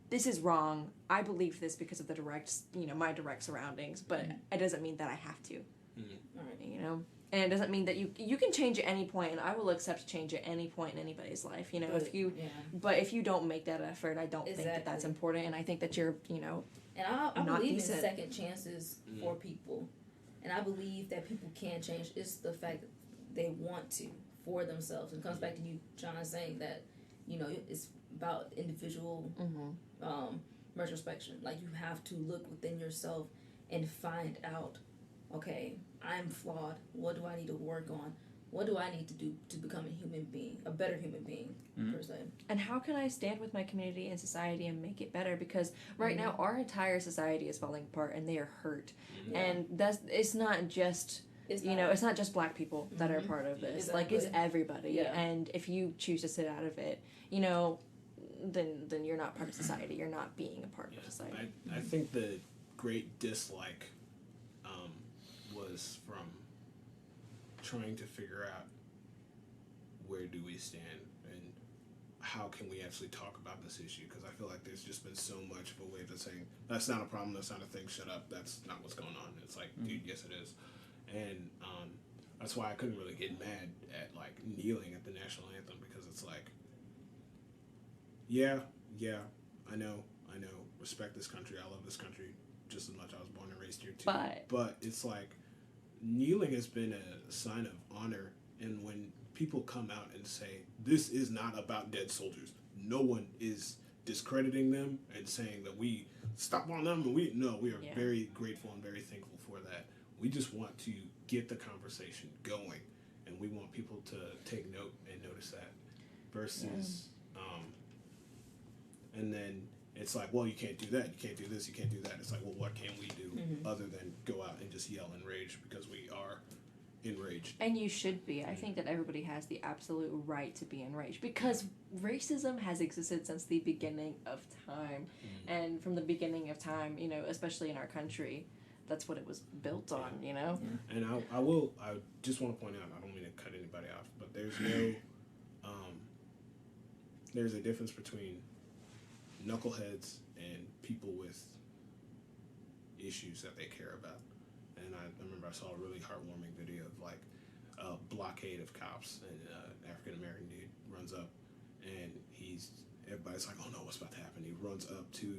this is wrong. I believe this because of the direct, you know, my direct surroundings, but it doesn't mean that I have to. You know? And it doesn't mean that you can change at any point, and I will accept change at any point in anybody's life, you know, but if you don't make that effort, I don't think that that's important, and I think that you're, you know, and I believe decent. in second chances for people, and I believe that people can change. It's the fact that they want to for themselves, and it comes back to you, John, saying that, you know, it's about individual retrospection. Like, you have to look within yourself and find out, okay, I'm flawed. What do I need to work on? What do I need to do to become a human being, a better human being, per se? And how can I stand with my community and society and make it better? Because right now, our entire society is falling apart, and they are hurt. And it's not just... It's not just black people that are part of this. Exactly. Like, it's everybody. Yeah. And if you choose to sit out of it, you know, then you're not part of society. You're not being a part of society. I think the great dislike was from trying to figure out where do we stand and how can we actually talk about this issue, because I feel like there's just been so much of a way of saying, that's not a problem, that's not a thing, shut up, that's not what's going on. It's like, dude, yes it is. And that's why I couldn't really get mad at, like, kneeling at the national anthem, because it's like, yeah, I know, respect this country, I love this country just as much. I was born and raised here too. But it's like, kneeling has been a sign of honor, and when people come out and say, this is not about dead soldiers, no one is discrediting them and saying that we stop on them, and we are very grateful and very thankful for that. We just want to get the conversation going, and we want people to take note and notice that, versus and then it's like, well, you can't do that, you can't do this, you can't do that. It's like, well, what can we do other than go out and just yell and rage, because we are enraged. And you should be. I think that everybody has the absolute right to be enraged, because racism has existed since the beginning of time. And from the beginning of time, you know, especially in our country, that's what it was built on, you know? And I just want to point out, I don't mean to cut anybody off, but there's no, there's a difference between knuckleheads and people with issues that they care about. And I remember I saw a really heartwarming video of, like, a blockade of cops, and an African-American dude runs up, and everybody's like, oh no, what's about to happen? He runs up to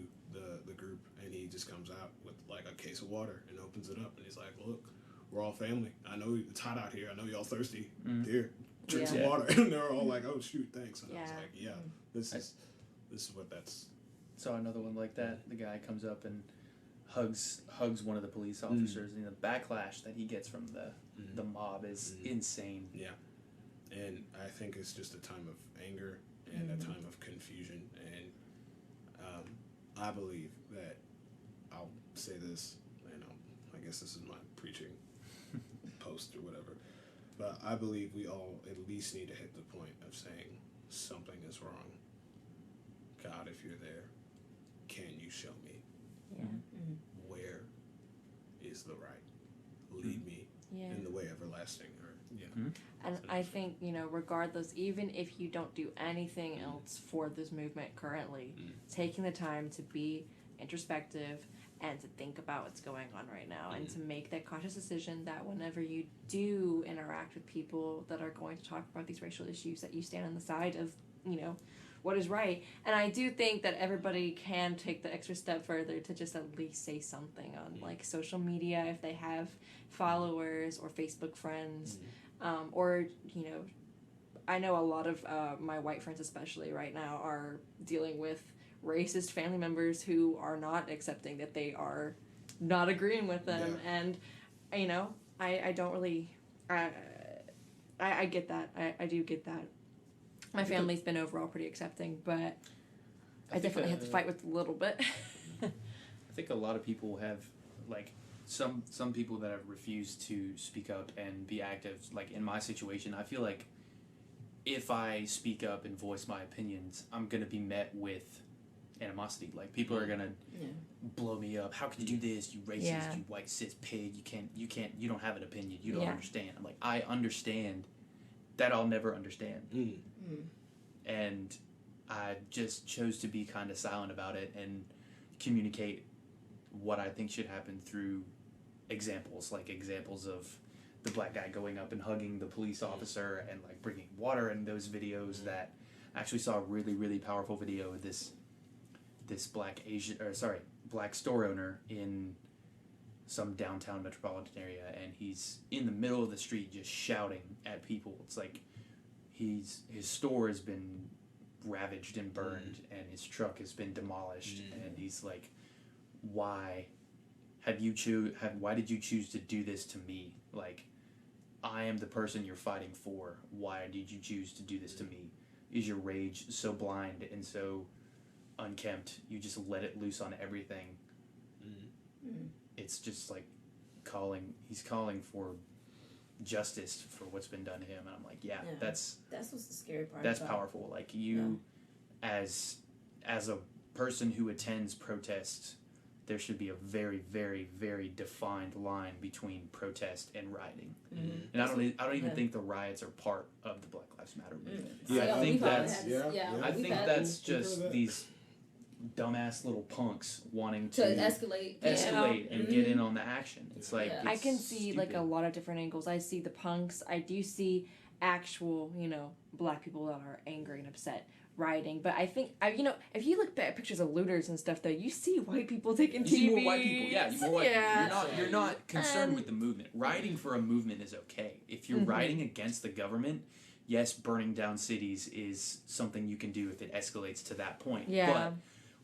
the group, and he just comes out with, like, a case of water and opens it up, and he's like, look, we're all family. I know it's hot out here. I know y'all thirsty. Here, drink some water. And they're all like, oh shoot, thanks. And I was like, this is what that's... Saw another one like that. The guy comes up and hugs one of the police officers, and the backlash that he gets from the mob is insane. Yeah. And I think it's just a time of anger and a time of confusion, and I believe that, I'll say this, and I guess this is my preaching post or whatever, but I believe we all at least need to hit the point of saying something is wrong. God, if you're there, can you show me where is the right? Lead me in the way everlasting. And I think, you know, regardless, even if you don't do anything else for this movement currently, taking the time to be introspective and to think about what's going on right now and to make that conscious decision that whenever you do interact with people that are going to talk about these racial issues, that you stand on the side of, you know, what is right. And I do think that everybody can take the extra step further to just at least say something on, like, social media if they have followers or Facebook friends. Or, you know, I know a lot of my white friends especially right now are dealing with racist family members who are not accepting that they are not agreeing with them. And, you know, I don't really... I get that. I do get that. My family's been overall pretty accepting, but I definitely had to fight with a little bit. I think a lot of people have, like, some people that have refused to speak up and be active. Like, in my situation, I feel like if I speak up and voice my opinions, I'm going to be met with animosity. Like, people are going to blow me up. How can you do this, you racist, you white cis pig, you don't have an opinion, you don't understand. I'm like, I understand that I'll never understand. Mm. And I just chose to be kind of silent about it and communicate what I think should happen through examples of the black guy going up and hugging the police officer and like bringing water, and those videos that I actually saw a really, really powerful video of this black store owner in some downtown metropolitan area, and he's in the middle of the street just shouting at people. It's like his store has been ravaged and burned, and his truck has been demolished, and he's like, why did you choose to do this to me? Like, I am the person you're fighting for. Why did you choose to do this to me? Is your rage so blind and so unkempt you just let it loose on everything? It's just like he's calling for justice for what's been done to him, and I'm like, that's what's the scary part. That's powerful. Like, you as a person who attends protests, there should be a very, very, very defined line between protest and rioting. And I don't even think the riots are part of the Black Lives Matter movement. I think that's just these dumbass little punks wanting to escalate and get in on the action. It's like I can see like a lot of different angles. I see the punks. I do see actual, black people that are angry and upset rioting. But I think, if you look at pictures of looters and stuff, though, you see white people taking TVs. You see more white people. Yeah, you more white people. You're not concerned with the movement. Rioting for a movement is okay. If you're rioting against the government, yes, burning down cities is something you can do if it escalates to that point. Yeah. But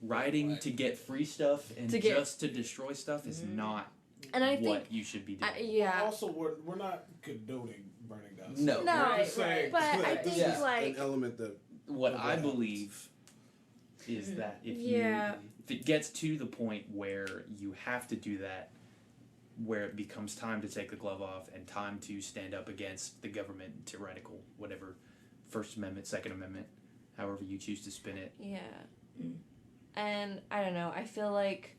rioting to get free stuff and just to destroy stuff is not what you should be doing. Also, we're not condoning burning down. No, right. But I think an element that what I believe is that if it gets to the point where you have to do that, where it becomes time to take the glove off and time to stand up against the government, tyrannical, whatever, First Amendment, Second Amendment, however you choose to spin it. Yeah. And I don't know, I feel like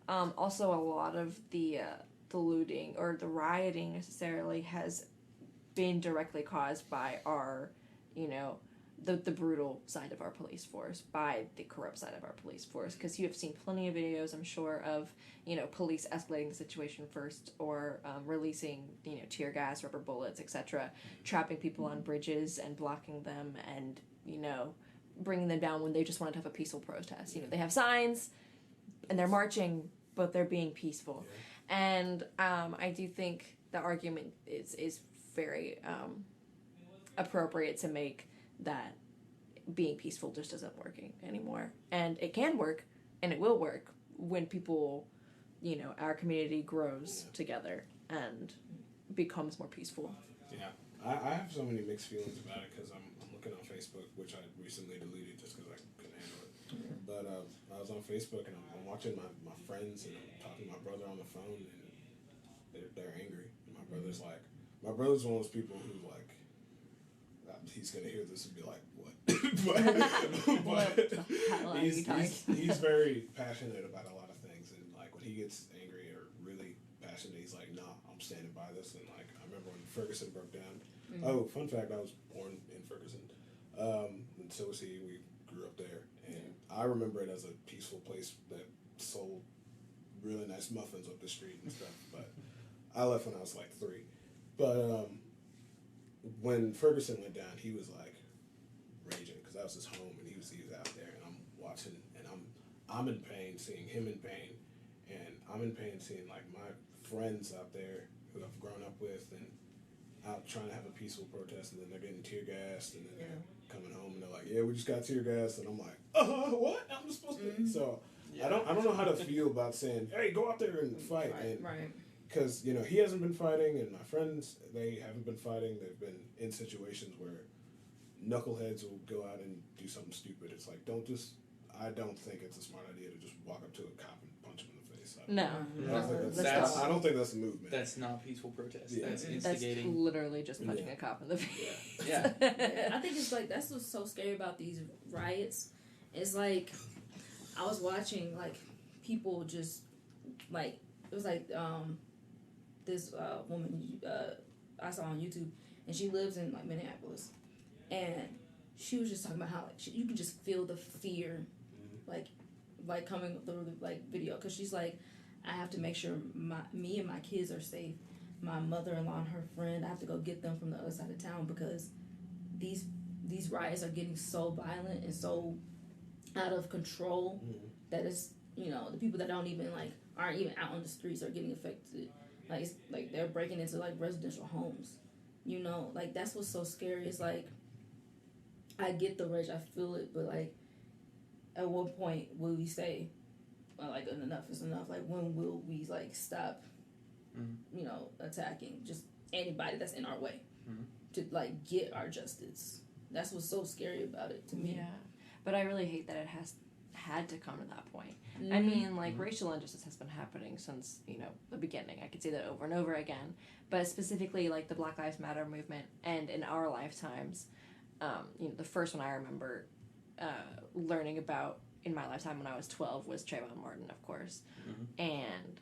also a lot of the looting or the rioting necessarily has been directly caused by our, the brutal side of our police force, by the corrupt side of our police force, because you have seen plenty of videos, I'm sure, of, police escalating the situation first, or releasing, tear gas, rubber bullets, etc., trapping people on bridges and blocking them, and, bringing them down when they just wanted to have a peaceful protest. They have signs, and they're marching, but they're being peaceful. And I do think the argument is very appropriate to make that being peaceful just isn't working anymore. And it can work, and it will work when people, our community grows together and becomes more peaceful. Yeah. I have so many mixed feelings about it because I'm looking on Facebook, which I recently deleted just because I couldn't handle it. But I was on Facebook, and I'm watching my friends, and I'm talking to my brother on the phone, and they're angry. And my brother's one of those people who, like, he's going to hear this and be like, what? but he's very passionate about a lot of things, and, like, when he gets angry or really passionate, he's like, nah, I'm standing by this. And, like, I remember when Ferguson broke down. Oh, fun fact, I was born in Ferguson. And so was he. We grew up there. And I remember it as a peaceful place that sold really nice muffins up the street and stuff. But I left when I was like 3. But when Ferguson went down, he was like raging because that was his home, and he was out there, and I'm watching, and I'm in pain seeing him in pain, and I'm in pain seeing like my friends out there who I've grown up with and out trying to have a peaceful protest, and then they're getting tear gassed, and then they're coming home and they're like, we just got tear gassed, and I'm like, what? I'm just supposed to. So I don't know how to feel about saying, hey, go out there and fight. Right. Because, he hasn't been fighting, and my friends, they haven't been fighting. They've been in situations where knuckleheads will go out and do something stupid. It's like, I don't think it's a smart idea to just walk up to a cop and punch him in the face. I don't think that's a movement. That's not peaceful protest. Yeah. That's instigating. That's literally just punching a cop in the face. Yeah. I think it's like, that's what's so scary about these riots. It's like, I was watching, like, people just, like, it was like, this woman I saw on YouTube, and she lives in like Minneapolis, and she was just talking about how like you can just feel the fear, like coming through the like video, because she's like, I have to make sure me and my kids are safe. My mother-in-law and her friend, I have to go get them from the other side of town because these riots are getting so violent and so out of control that it's, you know, the people that don't even like aren't even out on the streets are getting affected. Like it's, like they're breaking into like residential homes. You know, like that's what's so scary. It's like I get the rage, I feel it, but like at what point will we say like enough is enough? Like when will we like stop you know, attacking just anybody that's in our way to like get our justice? That's what's so scary about it to me. Yeah, but I really hate that it has had to come to that point. I mean, like racial injustice has been happening since, you know, the beginning. I could say that over and over again, but specifically like the Black Lives Matter movement, and in our lifetimes, you know, the first one I remember learning about in my lifetime when I was 12 was Trayvon Martin, of course, and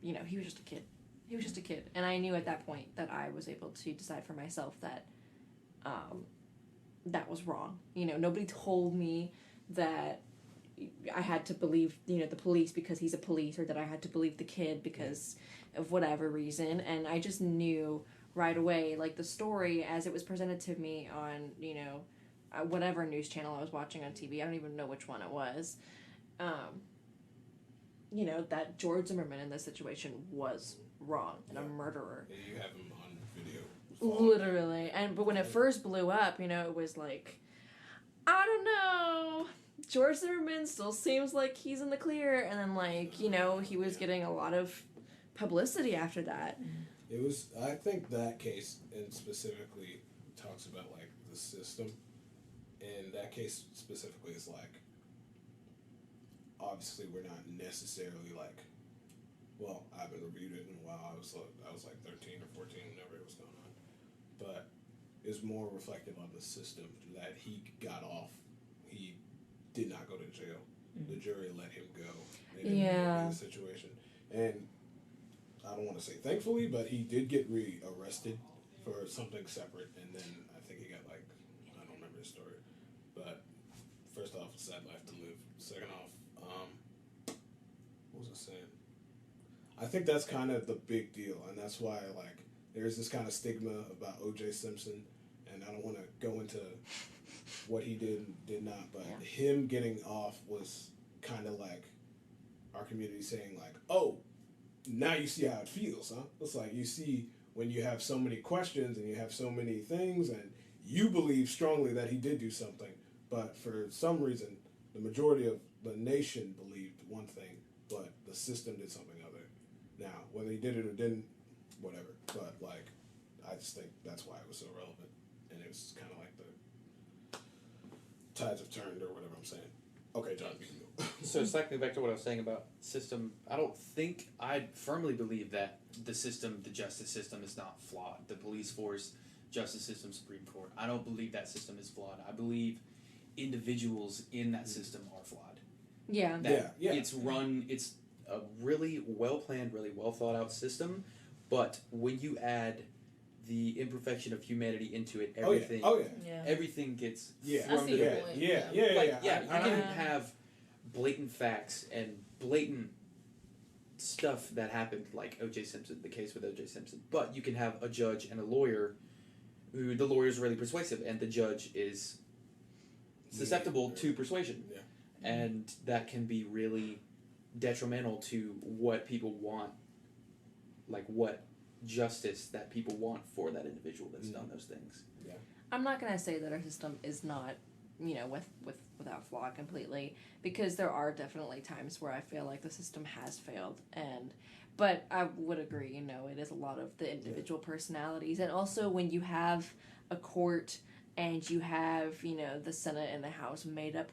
you know, he was just a kid. He was just a kid, and I knew at that point that I was able to decide for myself that that was wrong. You know, nobody told me that I had to believe, you know, the police because he's a police, or that I had to believe the kid because of whatever reason. And I just knew right away, like the story as it was presented to me on, you know, whatever news channel I was watching on TV. I don't even know which one it was. You know, that George Zimmerman in this situation was wrong and a murderer. And you have him on video. Literally. But when it first blew up, you know, it was like, I don't know, George Zimmerman still seems like he's in the clear. And then, like, you know, he was getting a lot of publicity after that. It was, I think that case and specifically talks about like the system, and that case specifically is like, obviously we're not necessarily like, well, I haven't reviewed it in a while. I was like 13 or 14 whenever it was going on, but it's more reflective on the system that he got off. He did not go to jail. The jury let him go. They didn't in the situation, and I don't want to say thankfully, but he did get arrested for something separate, and then I think he got like, I don't remember his story, but first off, sad life to live. Second off, what was I saying? I think that's kind of the big deal, and that's why like there's this kind of stigma about O.J. Simpson, and I don't want to go into what he did and did not, but him getting off was kind of like our community saying like, oh, now you see how it feels, huh? It's like you see when you have so many questions and you have so many things and you believe strongly that he did do something, but for some reason the majority of the nation believed one thing, but the system did something other. Now, whether he did it or didn't, whatever, but like I just think that's why it was so relevant, and it was kind of like the tides have turned or whatever I'm saying. Okay, John, you can go. So cycling back to what I was saying about system, I firmly believe that the system, the justice system, is not flawed. The police force, justice system, Supreme Court. I don't believe that system is flawed. I believe individuals in that system are flawed. Yeah. It's a really well planned, really well thought out system, but when you add the imperfection of humanity into it, everything everything gets thrown to the bed. You can have blatant facts and blatant stuff that happened, like O.J. Simpson, the case with O.J. Simpson, but you can have a judge and a lawyer who the lawyer is really persuasive and the judge is susceptible to persuasion, and that can be really detrimental to what people want, like what justice that people want for that individual that's done those things. I'm not gonna say that our system is not, you know, without flaw completely, because there are definitely times where I feel like the system has failed, but I would agree, you know, it is a lot of the individual personalities, and also when you have a court and you have, you know, the Senate and the House made up,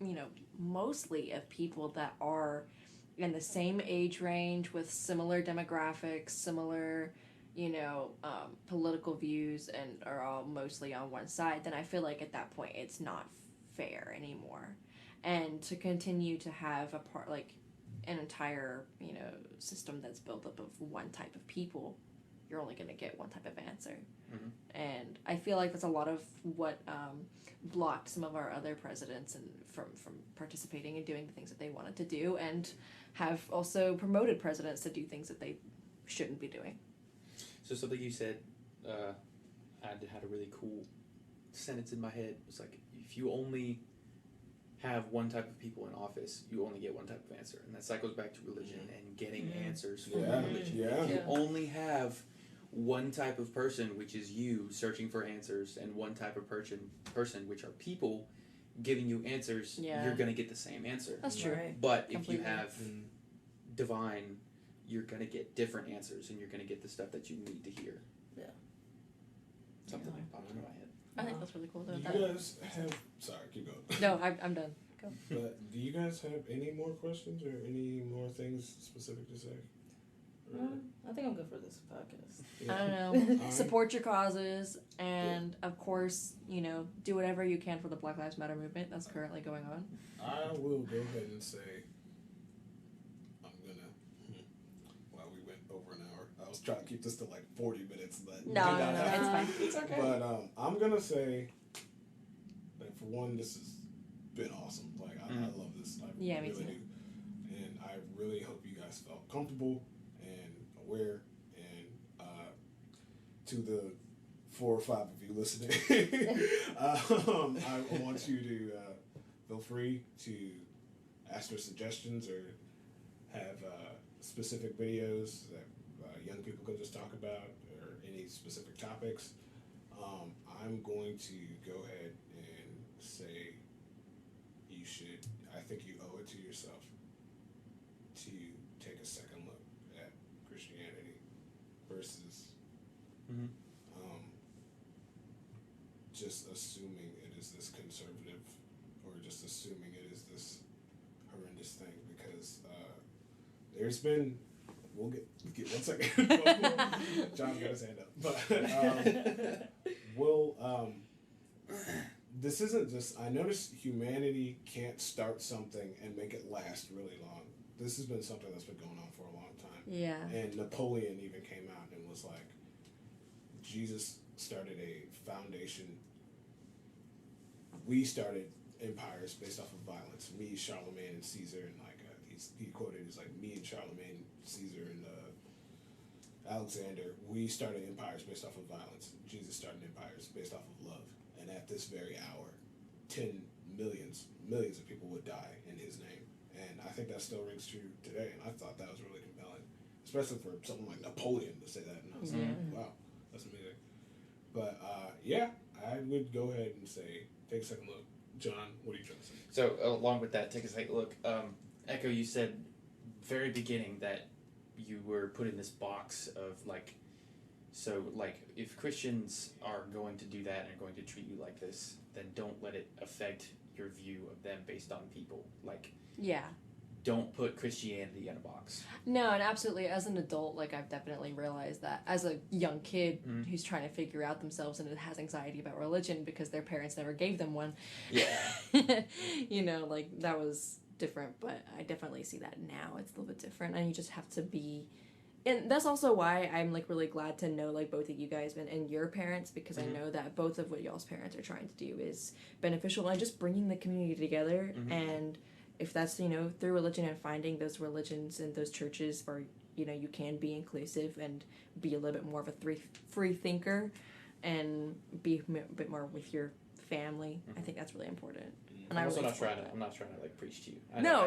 you know, mostly of people that are in the same age range with similar demographics, similar, you know, political views, and are all mostly on one side, then I feel like at that point it's not fair anymore. And to continue to have an entire, you know, system that's built up of one type of people, you're only going to get one type of answer. Mm-hmm. And I feel like that's a lot of what blocked some of our other presidents and from participating and doing the things that they wanted to do, and have also promoted presidents to do things that they shouldn't be doing. So something you said, I had a really cool sentence in my head. It's like, if you only have one type of people in office, you only get one type of answer. And that cycles back to religion and getting answers from religion. Yeah. If you only have one type of person, which is you searching for answers, and one type of person, which are people giving you answers, you're going to get the same answer. That's true. Right. But Completely. if you have divine, you're going to get different answers, and you're going to get the stuff that you need to hear. Yeah. Something like popped into my head. I think that's really cool. Do Though. you guys have... Sorry, keep going. No, I'm done. Go. But do you guys have any more questions or any more things specific to say? I think I'm good for this podcast. I don't know. Support your causes, and of course, do whatever you can for the Black Lives Matter movement that's currently going on. I will go ahead and say, I'm gonna. Well, we went over an hour. I was trying to keep this to like 40 minutes, but No, it's fine. It's okay. But I'm gonna say that for one, this has been awesome. Like I love this. I Yeah, really me too. do, and I really hope you guys felt comfortable and aware. And to the 4 or 5 of you listening, I want you to feel free to ask for suggestions or have specific videos that young people can just talk about, or any specific topics. I'm going to go ahead and say you should, I think you owe it to yourself to take a second look at Christianity versus just assuming it is this conservative, or just assuming it is this horrendous thing, because there's been, we'll get 1 second. John's got his hand up. But this isn't just, I noticed humanity can't start something and make it last really long. This has been something that's been going on for a long time. Yeah. And Napoleon even came out and was like, Jesus started a foundation. We started empires based off of violence. Me, Charlemagne, and Caesar, and like he quoted, he's like, me and Charlemagne, Caesar, and Alexander, we started empires based off of violence. Jesus started empires based off of love. And at this very hour, millions of people would die in his name. And I think that still rings true today. And I thought that was really compelling, especially for someone like Napoleon to say that. And I was like, wow, that's amazing. But I would go ahead and say, take a second look. John, what are you trying to say? So along with that, take a second look. Echo, you said very beginning that you were put in this box of like, so like if Christians are going to do that and are going to treat you like this, then don't let it affect your view of them based on people. Like, Yeah. don't put Christianity in a box. No, and absolutely, as an adult, like, I've definitely realized that as a young kid who's trying to figure out themselves and has anxiety about religion because their parents never gave them one. Yeah. Like, that was different, but I definitely see that now. It's a little bit different, and you just have to be... And that's also why I'm, like, really glad to know, like, both of you guys and your parents, because I know that both of what y'all's parents are trying to do is beneficial, and just bringing the community together, and... If that's, through religion and finding those religions and those churches where, you can be inclusive and be a little bit more of a free thinker and be a bit more with your family, I think that's really important. And I'm really not trying support I'm not trying to like preach to you. I know.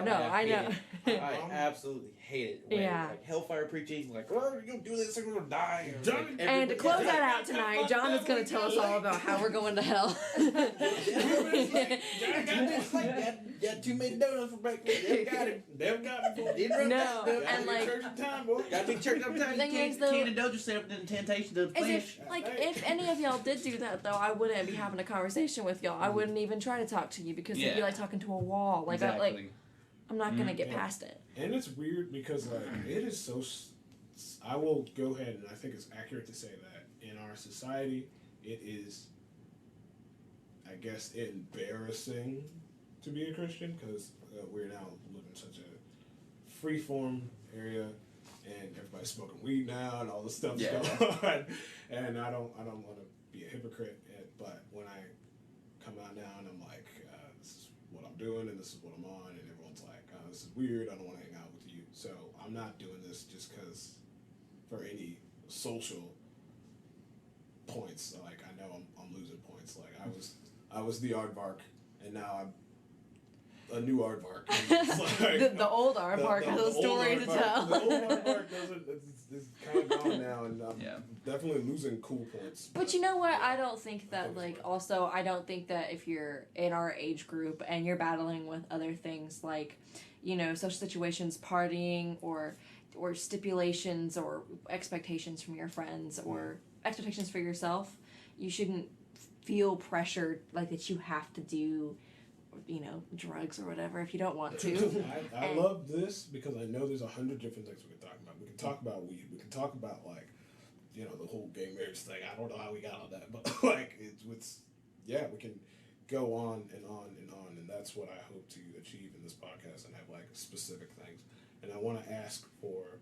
I absolutely hate it when like hellfire preaching, like, oh, you do this, we're gonna die. And to close that out tonight, John is going to tell us all about how we're going to hell. Got 2 made donuts for breakfast. Never got me. No, and like, Got to church on time. Can't indulge yourself in the temptation of the flesh. If any of y'all did do that, though, I wouldn't be having a conversation with y'all. I wouldn't even try to talk to you because it'd be like talking to a wall. Like, exactly. I'm not going to get past it. And it's weird because, like, it is so... I will go ahead and I think it's accurate to say that in our society, it is, I guess, embarrassing to be a Christian because we're now living in such a free-form area, and everybody's smoking weed now, and all this stuff's Yeah. going on. And I don't want to be a hypocrite, but when I come out now and I'm like, this is what I'm doing, and this is what I'm on, and everyone's like, this is weird. I don't want to hang out with you. So I'm not doing this just because for any social points. Like, I know I'm losing points. Like, I was the Aardvark, and now I'm a new Aardvark. The old Aardvark has a story to tell. The old Aardvark is kind of gone now, and I'm definitely losing cool points. But you know what? I don't think that, like, also, I don't think that if you're in our age group and you're battling with other things like, you know, social situations, partying, or stipulations or expectations from your friends or expectations for yourself, you shouldn't feel pressured like that you have to do, you know, drugs or whatever if you don't want to. I love this because I know there's 100 different things we can talk about. We can talk about weed. We can talk about, like, you know, the whole gay marriage thing. I don't know how we got on that, but like we can go on and on and on, and that's what I hope to achieve in this podcast and have like specific things. And I want to ask for,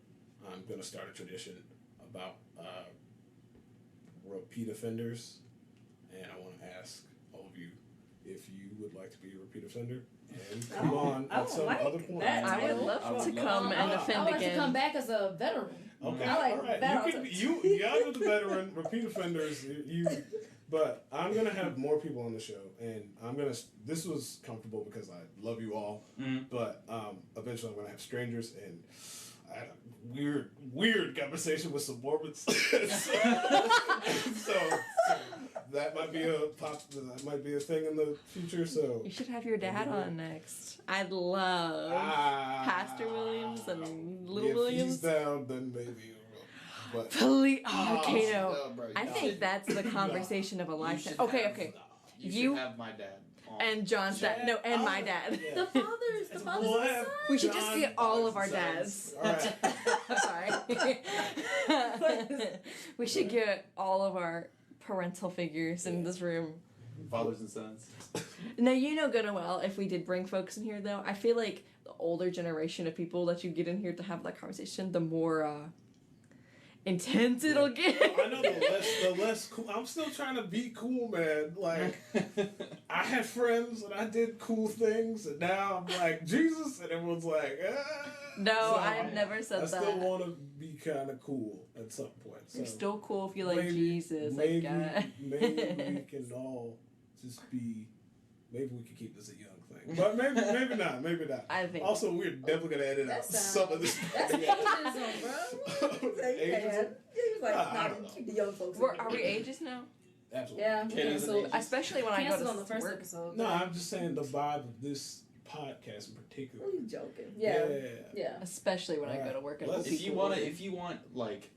I'm going to start a tradition about repeat offenders, and I want to ask all of you if you would like to be a repeat offender and come on at some other point. I would love to come and offend I would like again. to come back as a veteran. Okay, I like all right. that. You guys are the veteran, repeat offenders. But I'm gonna have more people on the show, and this was comfortable because I love you all. But eventually, I'm gonna have strangers, and I had a weird conversation with some Mormons. so that might be a thing in the future. So You should have your dad on next. I'd love Pastor Williams and Little if Williams. he's down, then maybe. But Please, Caydo. bro, I think that's the conversation of a lifetime. Okay. You You should have my dad on. and John's dad. No, and my dad. The fathers and the sons. We should just get all of our dads. All right. Sorry. We should get all of our parental figures in this room. Fathers and sons. Now, you know good and well, if we did bring folks in here, though, I feel like the older generation of people that you get in here to have that conversation, the more intense it'll get. I know the less cool. I'm still trying to be cool, man. Like, I had friends and I did cool things, and now I'm like Jesus, and everyone's like, No, So I've never said I that. still want to be kind of cool at some point. So You're still cool if you like maybe- Jesus, maybe, I guess. maybe we can all just be. Maybe we can keep this a young thing, but maybe not. Maybe not. I think. Also, we're definitely gonna edit out some of this. That's ageism, bro. Ageism? He was like, I nah, don't know. keep the young folks. Are we ages now? Absolutely. Yeah. Canceled. Especially when I go Canceled to on the first work. episode. No, I'm just saying the vibe of this podcast in particular. You joking? Yeah. Especially when I go to work and Let's- old If you want like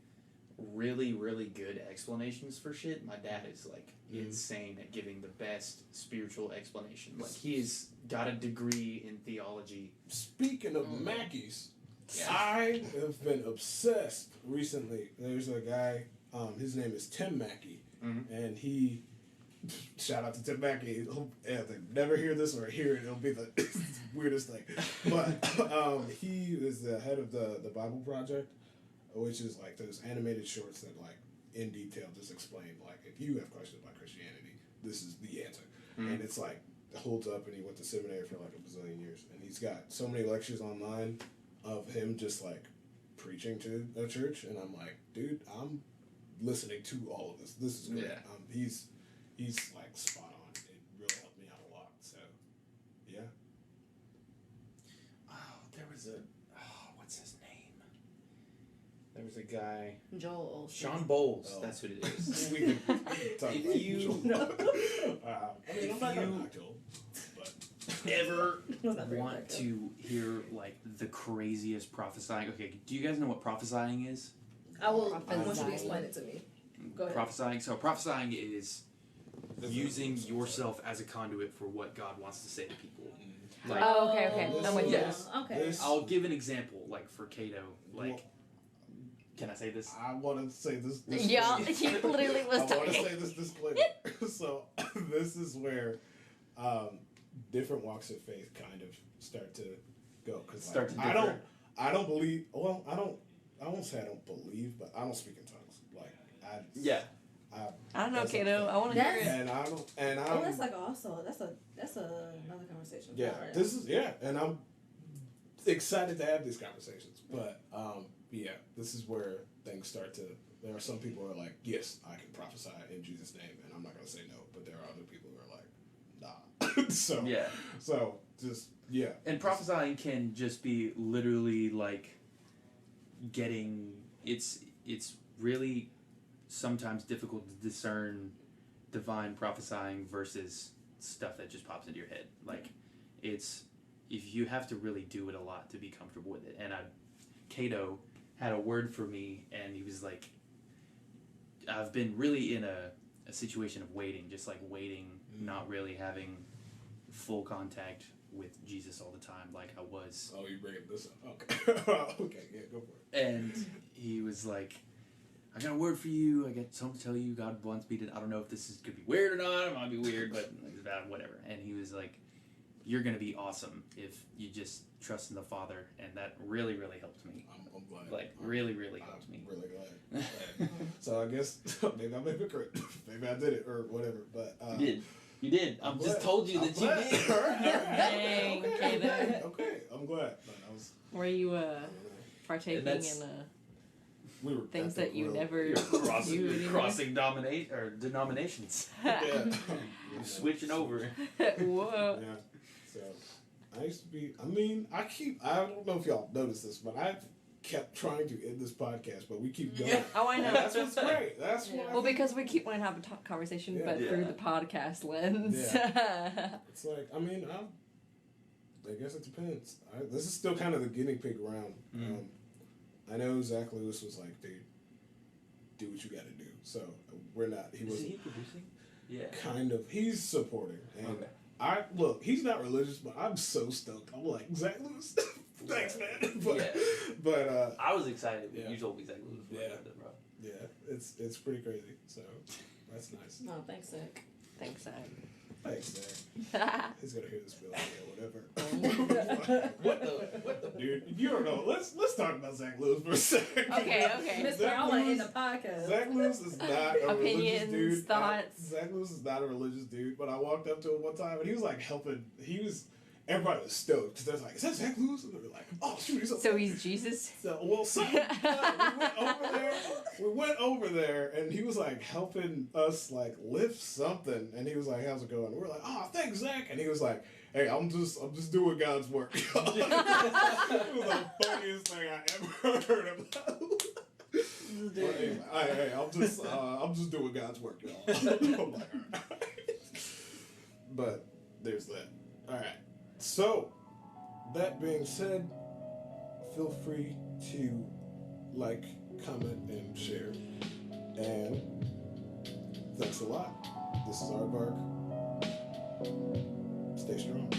really, really good explanations for shit, my dad is like insane at giving the best spiritual explanation. Like, he's got a degree in theology. Speaking of Mackies, Yeah. I have been obsessed recently. There's a guy, his name is Tim Mackey, and he, shout out to Tim Mackey, if they never hear this or hear it, it'll be the weirdest thing. But he is the head of the Bible Project, which is like those animated shorts that like in detail just explain, like, if you have questions about Christianity, this is the answer. And it's like, it holds up, and he went to seminary for like a bazillion years, and he's got so many lectures online of him just like preaching to a church, and I'm like, dude, I'm listening to all of this. This is great. Yeah. He's like spot on. It really helped me out a lot. So yeah. Oh, there was what's his name? There was a guy, Joel. Sean Bowles. Oh. That's what it is. we could talk If about you- Joel. I mean, if I'm not gonna you- knock Joel, but Ever Was that very want effective? to hear like the craziest prophesying? Okay, do you guys know what prophesying is? I will. I want you Prophesying. to explain it to me. Go ahead. Prophesying. So prophesying is using yourself as a conduit for what God wants to say to people. Like, Oh, okay. I'm with you. Yes. Okay. This- I'll give an example. Like for Caydo, like, can I say this? I want to say this. Yeah, he literally was I want to talking. say this disclaimer. So this is where different walks of faith kind of start to go, because Start to I differ. don't believe. Well, I don't I won't say I don't believe, but I don't speak in tongues. Like I don't know, Caydo. I want to hear it. And I don't. And I. that's like also that's another conversation. Yeah, this is and I'm excited to have these conversations. But yeah, this is where things start to. There are some people who are like, yes, I can prophesy in Jesus' name, and I'm not gonna say no. But there are other people who are like, nah. So just And prophesying can just be literally like getting. It's really sometimes difficult to discern divine prophesying versus stuff that just pops into your head. Like, if you have to really do it a lot to be comfortable with it. And Caydo had a word for me, and he was like, I've been really in a situation of waiting, just like waiting, not really having full contact with Jesus all the time like I was. Oh, you bringing this up? Okay. Okay, yeah, go for it. And he was like, I got a word for you. I got something to tell you. God wants me to. I don't know if this could be weird or not. It might be weird, but whatever. And he was like, you're going to be awesome if you just trust in the Father. And that really, really helped me. I'm glad. Like, really, really helped me. I'm really glad. So I guess maybe I'm a hypocrite. Maybe I did it or whatever. But You did. I've just told you that you did. Dang, okay, I'm glad. But I was. Were you partaking in we were things that you never crossing denominations. Yeah. Switching over. Whoa. Yeah. So I used to be. I don't know if y'all noticed this, but I've kept trying to end this podcast, but we keep going. Oh, I know. That's what's great. That's what. Well, because we keep wanting to have a conversation, but through the podcast lens. Yeah. It's like I guess it depends. This is still kind of the guinea pig round. I know Zach Lewis was like, dude, do what you got to do. So we're not. He was. Is he producing? Yeah. Kind of. He's supporting. And he's not religious, but I'm so stoked. I'm like, Zach Lewis, thanks, man. But I was excited when you told me Zach Lewis. Bro. Yeah, it's pretty crazy. So that's nice. No, thanks, Zach. Thanks, Zach. Thanks, Zach. He's gonna hear this bill whatever. What the dude? You don't know. Let's talk about Zach Lewis for a second. Okay. Mr. I want to end the podcast. Zach Lewis is not a religious dude. Thoughts. Zach Lewis is not a religious dude. But I walked up to him one time and he was like helping. Everybody was stoked because they're like, "Is that Zach Lewis?" And they're like, "Oh shoot, he's so he's Jesus." So we went over there, and he was like helping us like lift something, and he was like, "How's it going?" And we're like, "Oh, thanks, Zach." And he was like, "Hey, I'm just doing God's work." It was the funniest thing I ever heard about. Hey, I'm just doing God's work, y'all. I'm like, all right. But there's that. All right. So, that being said, feel free to like, comment, and share. And thanks a lot. This is Aardvark. Stay strong.